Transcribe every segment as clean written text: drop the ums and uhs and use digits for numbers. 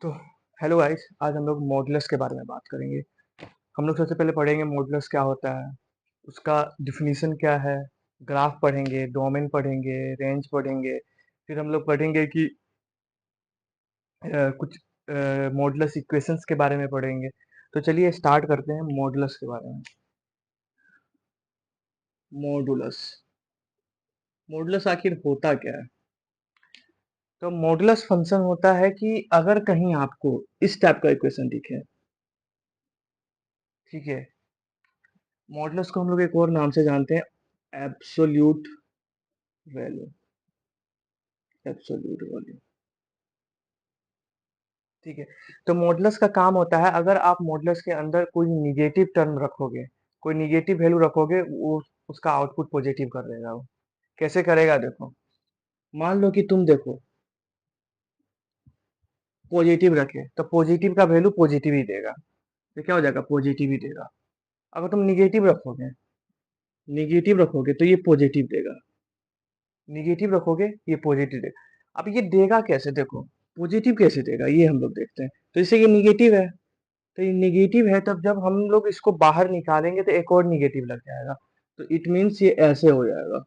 तो hello guys, आज हम लोग मॉडुलस के बारे में बात करेंगे। हम लोग सबसे पहले पढ़ेंगे मॉडुलस क्या होता है, उसका डिफिनीशन क्या है, ग्राफ पढ़ेंगे, डोमेन पढ़ेंगे, रेंज पढ़ेंगे। फिर हम लोग पढ़ेंगे कि कुछ मॉडुलस इक्वेशंस के बारे में पढ़ेंगे। तो चलिए स्टार्ट करते हैं मॉडुलस के बारे में। मॉडुलस मॉडुलस आखिर होता क्या है? तो मॉडुलस फंक्शन होता है कि अगर कहीं आपको इस टाइप का इक्वेशन दिखे, ठीक है। मॉडुलस को हम लोग एक और नाम से जानते हैं, एब्सोल्यूट वैल्यू। एब्सोल्यूट वैल्यू, ठीक है। तो मॉडुलस का काम होता है, अगर आप मॉडुलस के अंदर कोई निगेटिव टर्म रखोगे, कोई निगेटिव वैल्यू रखोगे, वो उसका आउटपुट पॉजिटिव कर देगा। वो कैसे करेगा? देखो, मान लो कि तुम देखो पॉजिटिव रखे तो पॉजिटिव का वैल्यू पॉजिटिव ही देगा। तो क्या हो जाएगा? पॉजिटिव ही देगा। अगर तुम निगेटिव रखोगे तो ये पॉजिटिव देगा। निगेटिव रखोगे ये पॉजिटिव देगा। अब ये देगा कैसे? देखो, पॉजिटिव कैसे देगा ये हम लोग देखते हैं। तो जैसे ये निगेटिव है, तो ये निगेटिव है, तब जब हम लोग इसको बाहर निकालेंगे तो एक और निगेटिव लग जाएगा। तो इट मीन्स ये ऐसे हो जाएगा,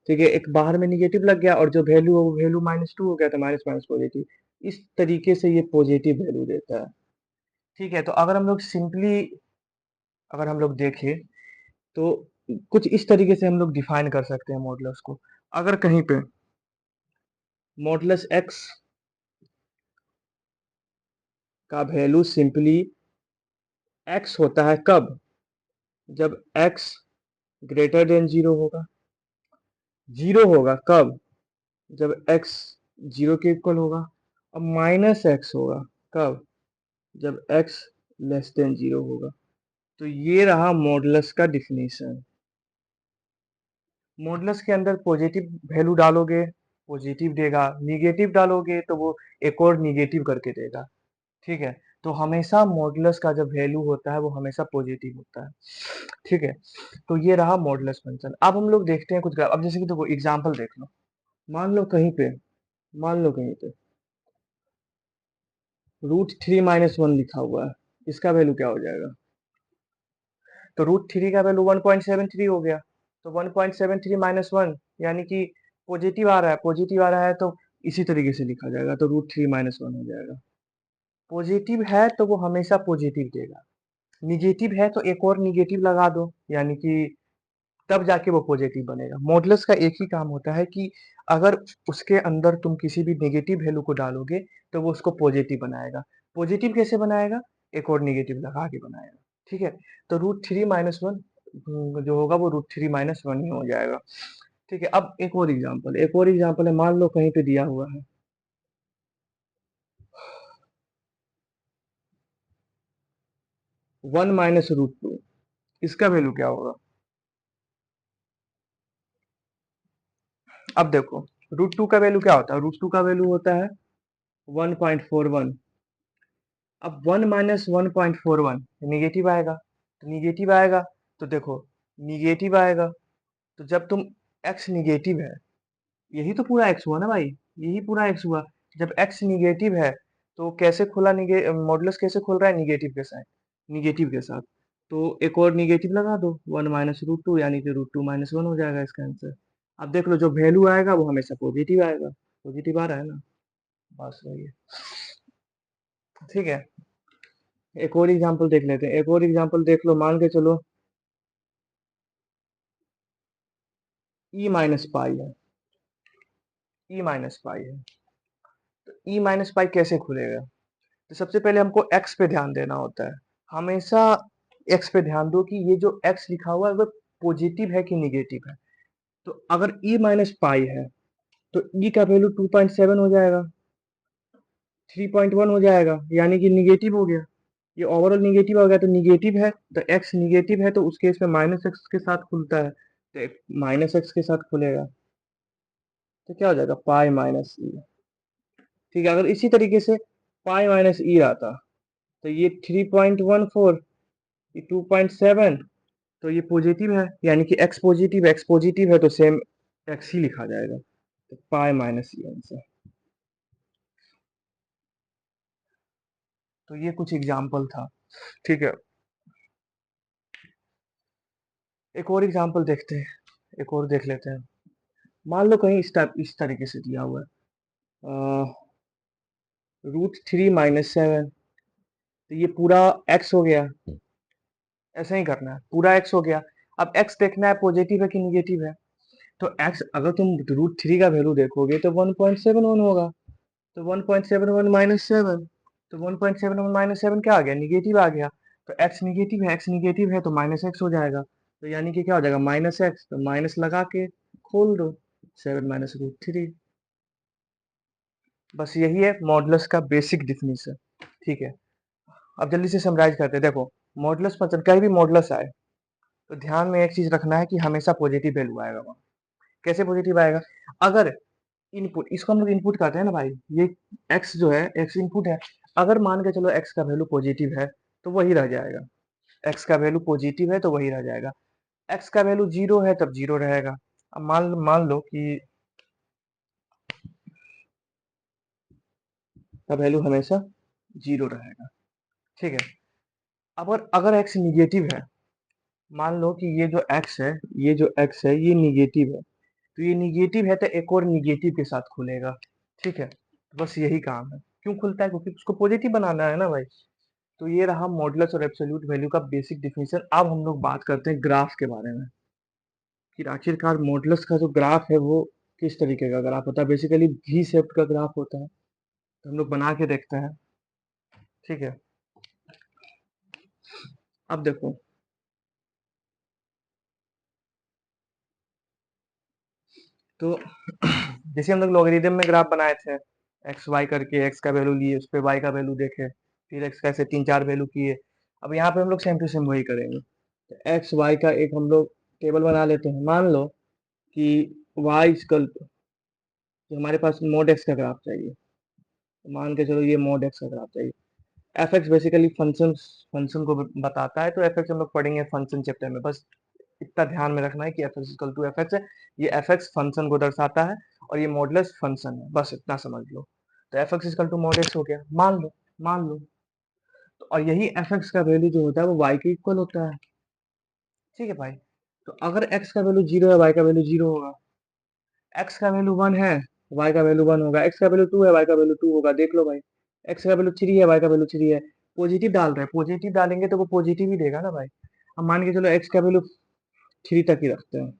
ठीक है। एक बाहर में निगेटिव लग गया और जो वैल्यू है वो वैल्यू -2 हो गया, तो माइनस माइनस पॉजिटिव। इस तरीके से ये पॉजिटिव वैल्यू देता है, ठीक है। तो अगर हम लोग सिंपली अगर हम लोग देखें तो कुछ इस तरीके से हम लोग डिफाइन कर सकते हैं मॉडुलस को। अगर कहीं पे मॉडुलस एक्स का वैल्यू सिंपली एक्स होता है, कब? जब एक्स ग्रेटर देन जीरो होगा। जीरो होगा कब? जब एक्स जीरो के इक्वल होगा। अब माइनस एक्स होगा कब? जब एक्स लेस देन जीरो होगा। तो ये रहा मॉडुलस का डिफिनीशन। मॉडुलस के अंदर पॉजिटिव वैल्यू डालोगे पॉजिटिव देगा, निगेटिव डालोगे तो वो एक और निगेटिव करके देगा, ठीक है। तो हमेशा मॉडुलस का जो वैल्यू होता है वो हमेशा पॉजिटिव होता है, ठीक है। तो ये रहा मॉडुलस फंक्शन। अब हम लोग देखते हैं कुछ ग्राफ। अब जैसे कि देखो एग्जांपल देख लो। मान लो कहीं पे मान लो कहीं पे √3 - 1 लिखा हुआ है। इसका वैल्यू क्या हो जाएगा? तो √3 का वैल्यू 1.73 हो गया। तो 1.73 - 1 यानी कि पॉजिटिव आ रहा है, तो इसी तरीके से लिखा जाएगा। तो √3 - 1 हो जाएगा। पॉजिटिव है तो वो हमेशा पॉजिटिव देगा। निगेटिव है तो एक और निगेटिव लगा दो, यानी कि तब जाके वो पॉजिटिव बनेगा। मॉडुलस का एक ही काम होता है कि अगर उसके अंदर तुम किसी भी नेगेटिव वैल्यू को डालोगे तो वो उसको पॉजिटिव बनाएगा। पॉजिटिव कैसे बनाएगा? एक और नेगेटिव लगा के बनाएगा, ठीक है। तो √3 - 1 जो होगा वो √3 - 1 ही हो जाएगा, ठीक है। अब एक और एग्जांपल है। मान लो कहीं पे दिया हुआ है 1 - √2। इसका वैल्यू क्या होगा? अब देखो, √2 का वैल्यू क्या होता है? √2 का वैल्यू होता है 1.41। अब 1 - 1.41 निगेटिव आएगा। तो निगेटिव आएगा तो देखो, निगेटिव आएगा तो जब तुम x निगेटिव है, यही तो पूरा x हुआ ना भाई, यही पूरा x हुआ। जब x निगेटिव है तो कैसे खुला मॉडुलस कैसे खुल रहा है? निगेटिव के साथ। तो एक और निगेटिव लगा दो, 1 - √2, यानी कि √2 - 1 हो जाएगा इसका आंसर। अब देख लो, जो वैल्यू आएगा वो हमेशा पॉजिटिव आएगा। पॉजिटिव आ रहा है ना? बस वही है, ठीक है। एक और एग्जांपल देख लेते हैं। एक और एग्जांपल देख लो। मान के चलो e-पाई है। e-पाई है। तो e-पाई कैसे खुलेगा? तो सबसे पहले हमको x पे ध्यान देना होता है। हमेशा x पे ध्यान दो कि ये जो x लिखा हुआ है वो पॉजिटिव है कि निगेटिव है। तो अगर e-पाई है तो e का वैल्यू 2.7 हो जाएगा, 3.1 हो जाएगा, यानी कि निगेटिव हो गया। ये ओवरऑल निगेटिव हो गया। तो निगेटिव है तो x निगेटिव है, तो उस केस में -x के साथ खुलता है। तो -x के साथ खुलेगा तो क्या हो जाएगा? पाई माइनस ई, ठीक है। अगर इसी तरीके से पाई माइनस ई आता तो ये 3.14, ये 2.7, तो ये पॉजिटिव है, यानी कि एक्स पॉजिटिव है तो सेम एक्स ही लिखा जाएगा। तो पाई माइनस ई आंसर। तो ये कुछ एग्जाम्पल था, ठीक है। एक और एग्जाम्पल देखते हैं, एक और देख लेते हैं। मान लो कहीं इस तरीके से दिया हुआ है, √3 - 7, तो ये पूरा x हो गया, ऐसा ही करना है, पूरा x हो गया। अब x देखना है पॉजिटिव है कि निगेटिव है। तो x अगर तुम √3 का वैल्यू देखोगे तो 1.71 होगा, तो 1.71 - 7, तो 1.71 - 7 क्या आ गया, निगेटिव आ गया। तो x निगेटिव है तो -x हो जाएगा, तो यानी कि क्या हो जाएगा, -x, तो माइनस लगा के खोल दो, 7 - √3। बस यही है मॉडुलस का बेसिक डिफिनीशन, ठीक है। अब जल्दी से समराइज करते हैं। देखो, मॉडुलस फंक्शन, कहीं भी मॉडुलस आए तो ध्यान में एक चीज रखना है कि हमेशा पॉजिटिव वैल्यू आएगा वहाँ। कैसे पॉजिटिव आएगा, अगर इनपुट, इसको हम लोग इनपुट कहते हैं ना भाई, ये x जो है, x इनपुट है। अगर मान के चलो x का वैल्यू पॉजिटिव है तो वही रह जाएगा, x का वैल्यू पॉजिटिव है तो वही रह जाएगा। x का वैल्यू 0 है तब 0 रहेगा। अब मान मान लो कि का वैल्यू हमेशा 0 रहेगा, ठीक है। अब अगर x निगेटिव है, मान लो कि ये जो x है, ये जो x है ये निगेटिव है, तो ये निगेटिव है तो एक और निगेटिव के साथ खुलेगा, ठीक है। तो बस यही काम है। क्यों खुलता है, क्योंकि उसको पॉजिटिव बनाना है ना भाई। तो ये रहा मॉडुलस और एब्सोल्यूट वैल्यू का बेसिक डिफिनीशन। अब हम लोग बात करते हैं ग्राफ के बारे में, कि आखिरकार मॉडुलस का जो ग्राफ है वो किस तरीके का ग्राफ होता है। बेसिकली वी शेप्ड का ग्राफ होता है, तो हम लोग बना के देखते हैं, ठीक है। अब देखो, तो जैसे हम लोग लॉगरिदम में ग्राफ बनाए थे, एक्स वाई करके, एक्स का वैल्यू लिए, उस पर वाई का वैल्यू देखे, फिर एक्स का ऐसे 3 4 वैल्यू किए। अब यहाँ पे हम लोग सेम टू सेम वही करेंगे। तो एक्स वाई का एक हम लोग टेबल बना लेते हैं। मान लो कि वाई इक्वल टू, तो हमारे पास मोड एक्स का ग्राफ चाहिए, तो मान के चलो ये मोड एक्स का ग्राफ चाहिए। एफ एक्स बेसिकली फंक्शन को बताता है, तो एफ एक्स हम लोग पढ़ेंगे फंक्शन चैप्टर में। बस इतना ध्यान में रखना है कि f x equal to f x है, ये एफ एक्स फंक्शन को दर्शाता है और ये मॉडुलस फंक्शन है, बस इतना समझ लो। तो f x equal to mod x हो गया, मान लो। तो और यही एफ एक्स का वैल्यू जो होता है वो वाई के इक्वल होता है, ठीक है भाई। तो अगर एक्स का वैल्यू 0 है, वाई का वैल्यू 0 होगा। एक्स का वैल्यू 1 है, वाई का वैल्यू 1 होगा। एक्स का वैल्यू 2 है, वाई का वैल्यू 2 होगा, देख लो भाई। एक्स का वैल्यू 3 है, वाई का वैल्यू 3 है। पॉजिटिव डाल रहे हैं, पॉजिटिव डालेंगे तो वो पॉजिटिव ही देगा ना भाई। अब मान के चलो एक्स का वैल्यू 3 तक ही रखते हैं,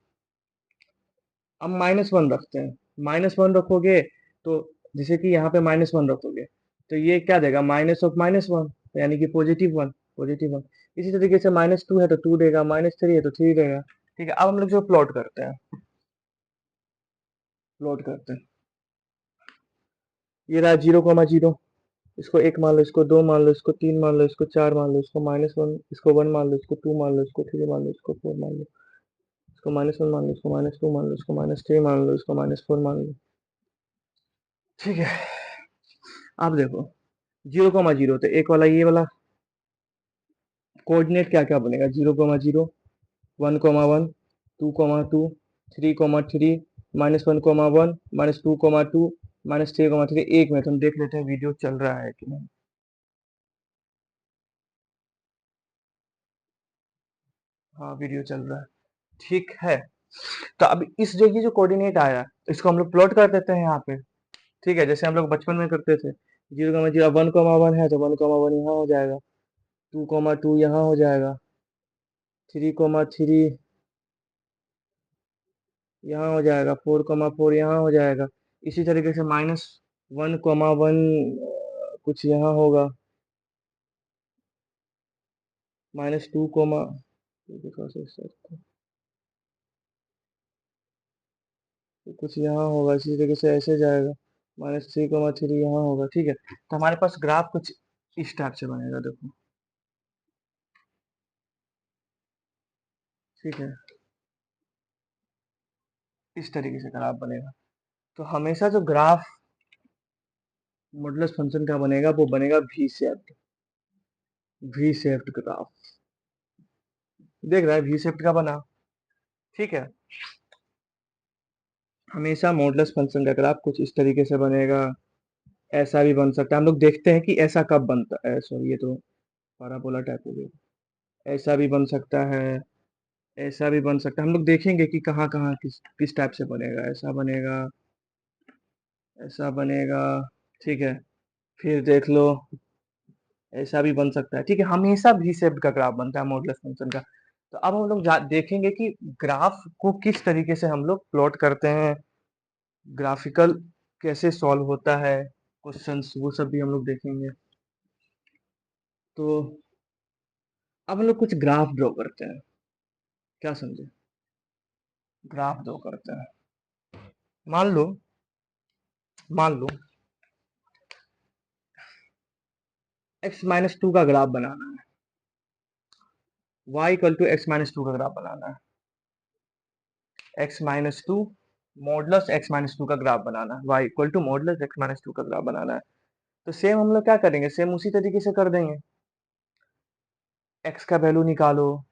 अब -1 रखते हैं। -1 रखोगे तो, जैसे कि यहाँ पे -1 रखोगे तो ये क्या देगा, -1, तो यानी कि +1। इसी तरीके से -2 है तो 2 देगा, -3 है तो 3 देगा, ठीक है। अब हम लोग जो प्लॉट करते हैं, प्लॉट करते हैं, ये रहा 0,0, इसको 1 मान लो, इसको 2 मान लो, इसको 3 मान लो, इसको 4 मान लो, इसको -1, इसको 1 मान लो, इसको 2 मान लो, इसको 3 मान लो, इसको 4 मान लो, इसको -1 मान लो, इसको -2 मान लो, इसको -3 मान लो, इसको -4 मान लो, ठीक है। अब देखो 0,0, तो एक वाला ये वाला कोऑर्डिनेट क्या क्या बनेगा, 0,0, 1,1, 2,2, 3,3, -1,1, -2,2, -3,3। एक मिनट हम देख लेते हैं वीडियो चल रहा है कि नहीं। हाँ वीडियो चल रहा है, ठीक है। तो अब इस जो ये जो कोऑर्डिनेट आया, इसको हम लोग प्लॉट कर देते हैं यहाँ पे, ठीक है, जैसे हम लोग बचपन में करते थे। 0,0, 1,1 है तो 1,1 यहाँ हो जाएगा, 2,2 यहाँ हो जाएगा, 3,3 यहाँ हो जाएगा, 4,4 यहाँ हो जाएगा। इसी तरीके से -1,1 कुछ यहाँ होगा, -2, कुछ यहाँ होगा, इसी तरीके से ऐसे जाएगा, -3,3 यहाँ होगा, ठीक है। तो हमारे पास ग्राफ कुछ इस टाइप से बनेगा, देखो, ठीक है, इस तरीके से ग्राफ बनेगा। तो हमेशा जो ग्राफ मॉडुलस फंक्शन का बनेगा वो बनेगा वी शेप्ड ग्राफ। देख रहा है, वी शेप्ड का बना, ठीक है। हमेशा मॉडुलस फंक्शन का ग्राफ कुछ इस तरीके से बनेगा, ऐसा भी बन सकता है, हम लोग देखते हैं कि ऐसा कब बनता है, सॉरी ये तो पैराबोला टाइप हो गया। ऐसा भी बन सकता है, ऐसा भी बन सकता है, हम लोग देखेंगे कि कहाँ कहाँ किस किस टाइप से बनेगा, ऐसा बनेगा, ऐसा बनेगा, ठीक है। फिर देख लो, ऐसा भी बन सकता है, ठीक है। हमेशा भी शेप्ड का ग्राफ बनता है मॉडुलस फंक्शन का। तो अब हम लोग देखेंगे कि ग्राफ को किस तरीके से हम लोग प्लॉट करते हैं, ग्राफिकल कैसे सॉल्व होता है क्वेश्चंस, वो सब भी हम लोग देखेंगे। तो अब हम लोग कुछ ग्राफ ड्रॉ करते हैं, क्या समझे, ग्राफ ड्रॉ करते हैं। मान लो, मान लो x-2 का ग्राफ बनाना है, y इक्वल टू x-2 का ग्राफ बनाना है, x-2 मॉडुलस x-2 का ग्राफ बनाना है, y equal to modulus x-2 का ग्राफ बनाना है। तो सेम हम लोग क्या करेंगे, सेम उसी तरीके से कर देंगे। x का वैल्यू निकालो,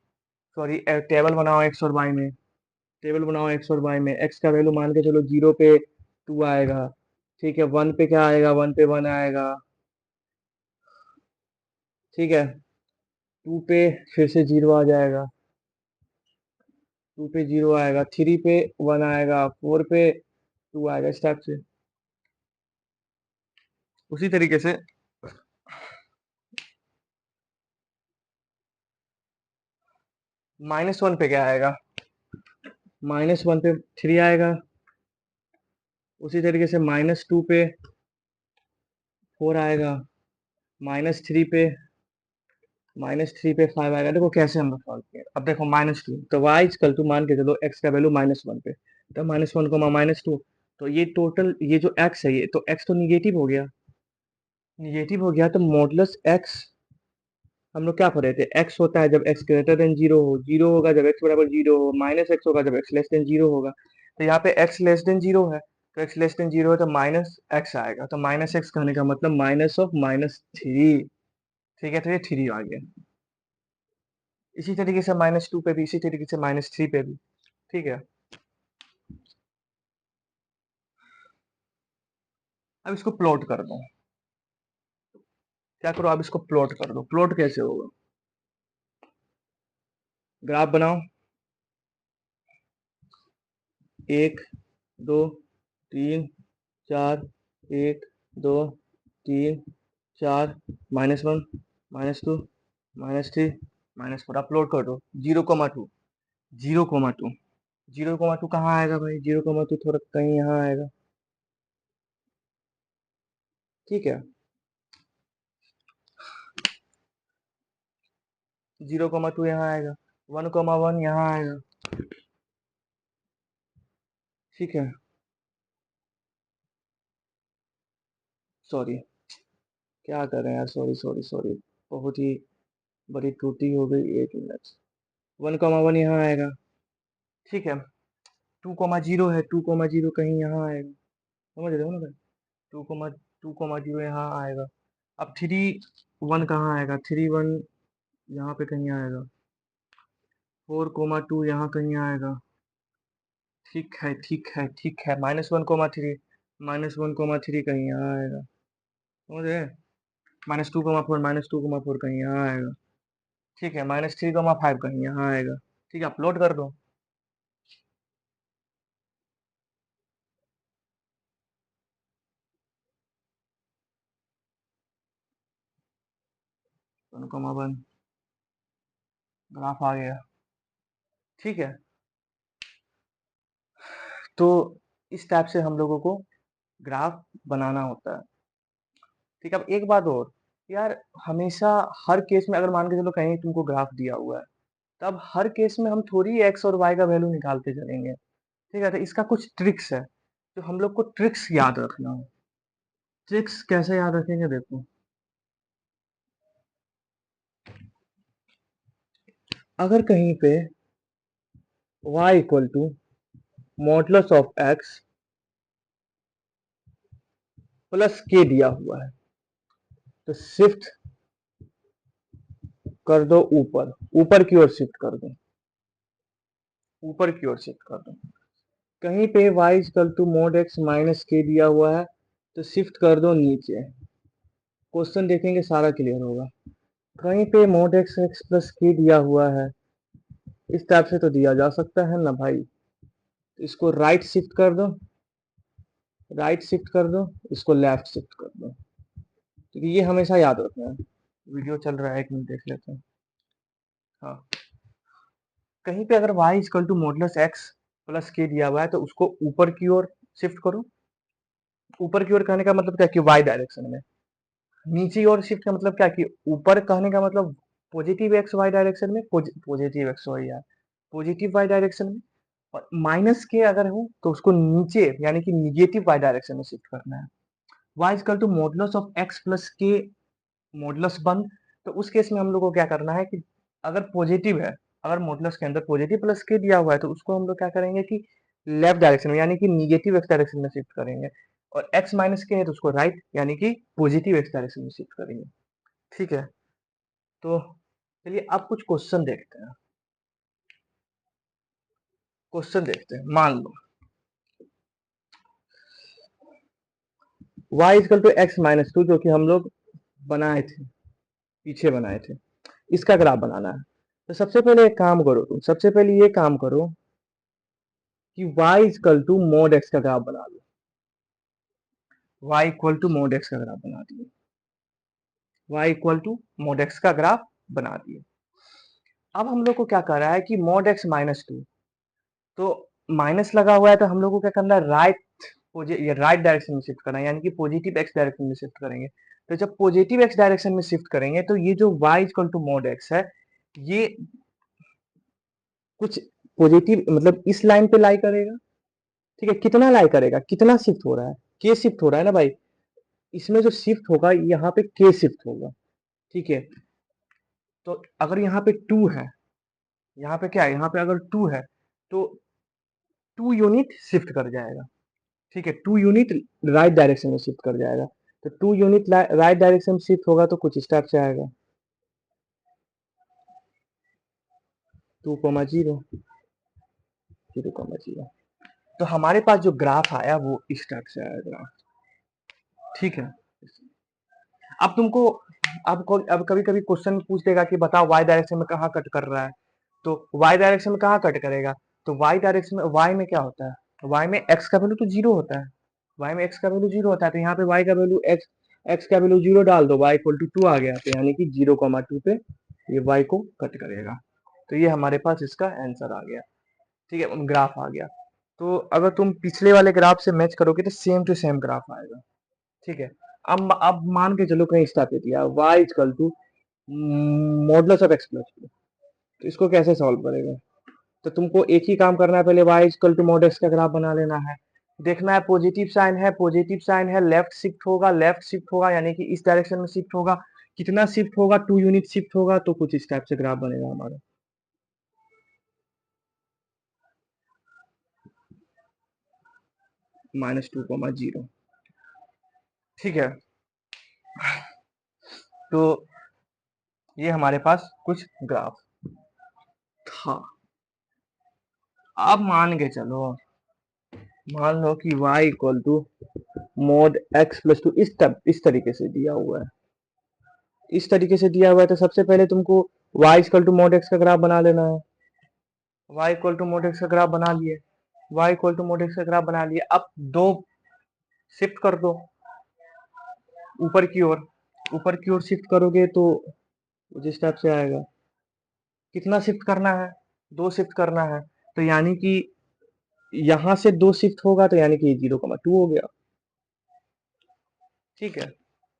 सॉरी टेबल बनाओ x और y में, टेबल बनाओ x और y में, x का वैल्यू मान के चलो 0 पे 2 आएगा, ठीक है, 1 पे क्या आएगा, 1 पे 1 आएगा, ठीक है, 2 पे फिर से 0 आ जाएगा, 2 पे 0 आएगा, 3 पे 1 आएगा, 4 पे 2 आएगा, इस टाइप से। उसी तरीके से -1 पे क्या आएगा, -1 पे 3 आएगा, उसी तरीके से -2 पे 4 आएगा, -3 पे 5 आएगा। देखो कैसे हम लोग सॉल्व किए, अब देखो -2 तो y इक्वल टू मान के चलो x का वैल्यू -1 पे, तो -1 को -2, तो ये टोटल ये जो x है, ये तो x तो निगेटिव हो गया, निगेटिव हो गया, तो मॉडुलस x हम लोग क्या पढ़े थे, x होता है जब x ग्रेटर देन 0 हो, 0 होगा जब x बराबर 0 हो, -x होगा जब x लेस देन 0 होगा। तो यहाँ पे x लेस देन 0 है, तो x लेस देन 0 है तो -x आएगा, तो -x कहने का मतलब -3, ठीक है, तो ये 3 आ गया। इसी तरीके से -2 पे भी, इसी तरीके से -3 पे भी, ठीक है। अब इसको प्लॉट कर दो, क्या करो, अब इसको प्लॉट कर दो। प्लॉट कैसे होगा, ग्राफ बनाओ, 1 2 3 4, 1 2 3 4, -1 -2 -3 -4, अपलोड कर दो, 0,2 0,2 0,2 कहाँ आएगा भाई, 0,2 थोड़ा कहीं यहाँ आएगा, ठीक है, 0,2 यहाँ आएगा, 1,1 यहाँ आएगा, ठीक है, सॉरी क्या कर रहे हैं यार, सॉरी सॉरी सॉरी, बहुत ही बड़ी त्रुटि हो गई, 1 मिनट, 1,1 यहाँ आएगा, ठीक है, 2,0 है, 2,0 कहीं यहाँ आएगा, समझ रहे हो ना भाई, 2,0 यहाँ आएगा। अब 3,1 कहाँ आएगा, 3,1 यहाँ पे कहीं आएगा, 4,2 यहाँ कहीं आएगा, ठीक है ठीक है ठीक है, -1,3 -1,3 कहीं यहाँ आएगा, समझ रहे, -2,4 -2,4 कहीं यहाँ आएगा, ठीक है, -3,5 कहीं यहाँ आएगा, ठीक है, अपलोड कर दो, 1,1 ग्राफ आ गया, ठीक है। तो इस टाइप से हम लोगों को ग्राफ बनाना होता है, ठीक है। अब एक बात और यार, हमेशा हर केस में अगर मान के चलो कहीं तुमको ग्राफ दिया हुआ है, तब हर केस में हम थोड़ी एक्स और वाई का वैल्यू निकालते चलेंगे, ठीक है, तो इसका कुछ ट्रिक्स है, तो हम लोग को ट्रिक्स याद रखना है। ट्रिक्स कैसे याद रखेंगे, देखो, अगर कहीं पे y equal to modulus of x plus k दिया हुआ है, तो शिफ्ट कर दो ऊपर, ऊपर की ओर शिफ्ट कर दो, ऊपर की ओर शिफ्ट कर दो। कहीं पे y equal to mod x minus k दिया हुआ है, तो शिफ्ट कर दो नीचे, क्वेश्चन देखेंगे सारा क्लियर होगा। कहीं पे mod x प्लस k दिया हुआ है, इस टाइप से तो दिया जा सकता है ना भाई। इसको राइट शिफ्ट कर दो, राइट शिफ्ट कर दो, इसको लेफ्ट शिफ्ट कर दो, क्योंकि ये हमेशा याद रखना है। वीडियो चल रहा है, एक मिनट देख लेते हैं। हाँ, कहीं पे अगर y equal to modulus x plus k दिया हुआ है तो उसको ऊपर की ओर शिफ्ट करो। ऊपर की ओर कहने का मतलब क्या कि y डायरेक्शन में। नीचे की ओर शिफ्ट का मतलब क्या कि ऊपर कहने का मतलब पॉजिटिव एक्स वाई डायरेक्शन में, पॉजिटिव एक्स वाई यार, पॉजिटिव वाई डायरेक्शन में। और माइनस के अगर हो तो उसको नीचे यानी कि निगेटिव वाई डायरेक्शन में शिफ्ट करना है। y equal to modulus of x plus k modulus बंद। तो उस केस में हम लोग को क्या करना है कि अगर पॉजिटिव है, अगर मॉडुलस के अंदर पॉजिटिव प्लस के दिया हुआ है तो उसको हम लोग क्या करेंगे कि लेफ्ट डायरेक्शन में यानी कि निगेटिव एक्स डायरेक्शन में शिफ्ट करेंगे। और x माइनस के है तो उसको राइट यानी कि पॉजिटिव एक्स डायरेक्शन में शिफ्ट करेंगे। ठीक है, तो चलिए अब कुछ क्वेश्चन देखते हैं। क्वेश्चन देखते हैं, मान लो y equal to x minus two, जो कि हम लोग बनाए थे, पीछे बनाए थे, इसका ग्राफ बनाना है। तो सबसे पहले एक काम करो, तुम सबसे पहले ये काम करो कि y equal to mod x का ग्राफ बना लो। y equal to mod x का ग्राफ बना दिए, y equal to mod x का ग्राफ बना दिए। अब हम लोग को क्या कर रहा है कि मोड x माइनस टू, तो माइनस लगा हुआ है तो हम लोग को क्या करना है, राइट डायरेक्शन में शिफ्ट करना है, यानी कि पॉजिटिव एक्स डायरेक्शन में शिफ्ट करेंगे। तो जब पॉजिटिव एक्स डायरेक्शन में शिफ्ट करेंगे तो ये जो y equal to mod x है, ये कुछ पॉजिटिव मतलब इस लाइन पे लाई करेगा। ठीक है, कितना लाई करेगा, कितना शिफ्ट हो रहा है, के शिफ्ट हो रहा है ना भाई। इसमें जो शिफ्ट होगा यहाँ पे के शिफ्ट होगा। ठीक है, तो अगर यहाँ पे टू है, यहाँ पे क्या है, यहाँ पे अगर टू है तो टू यूनिट शिफ्ट कर जाएगा। ठीक है, टू यूनिट राइट डायरेक्शन में शिफ्ट कर जाएगा। तो टू यूनिट राइट डायरेक्शन में शिफ्ट होगा तो कुछ इस टाइप से आएगा, 2,0, 0,0। तो हमारे पास जो ग्राफ आया वो इस टाइप से आया ग्राफ। ठीक है, अब तुमको अब कभी कभी क्वेश्चन पूछ देगा कि बताओ y डायरेक्शन में कहाँ कट कर रहा है। तो y डायरेक्शन में कहाँ कट करेगा, तो y डायरेक्शन में y में क्या होता है, y में x का वैल्यू तो जीरो होता है, y में x का वैल्यू जीरो होता है। तो यहाँ पे y का वैल्यू x का वैल्यू जीरो डाल दो, y इक्वल टू टू आ गया, तो यानी कि 0,2 पे ये y को कट करेगा। तो ये हमारे पास इसका आंसर आ गया। ठीक है, ग्राफ आ गया। तो अगर तुम पिछले वाले ग्राफ से मैच करोगे तो सेम टू सेम ग्राफ आएगा। ठीक है, अब मान के चलो कहीं स्टार पे दिया y equal to modulus of x plus two, तो इसको कैसे सॉल्व करेगा। तो तुमको एक ही काम करना है, पहले y equal to mod x का ग्राफ बना लेना है। देखना है पॉजिटिव साइन है, पॉजिटिव साइन है, लेफ्ट शिफ्ट होगा, लेफ्ट शिफ्ट होगा यानी कि इस डायरेक्शन में शिफ्ट होगा। कितना शिफ्ट होगा, टू यूनिट शिफ्ट होगा, तो कुछ इस टाइप से ग्राफ बनेगा हमारा। -2,0। ठीक है, तो ये हमारे पास कुछ ग्राफ था। अब मान के चलो, मान लो कि y equal to mod x plus two इस तरीके से दिया हुआ है, इस तरीके से दिया हुआ है। तो सबसे पहले तुमको y equal to mod x का ग्राफ बना लेना है। y equal to mod x का ग्राफ बना लिए, y equal to mod x का ग्राफ बना लिए। अब दो शिफ्ट कर दो ऊपर की ओर, ऊपर की ओर शिफ्ट करोगे तो जिस टाइप से आएगा। कितना शिफ्ट करना है, दो शिफ्ट करना है, तो यानी कि यहां से दो शिफ्ट होगा तो यानी कि 0,2 हो गया। ठीक है,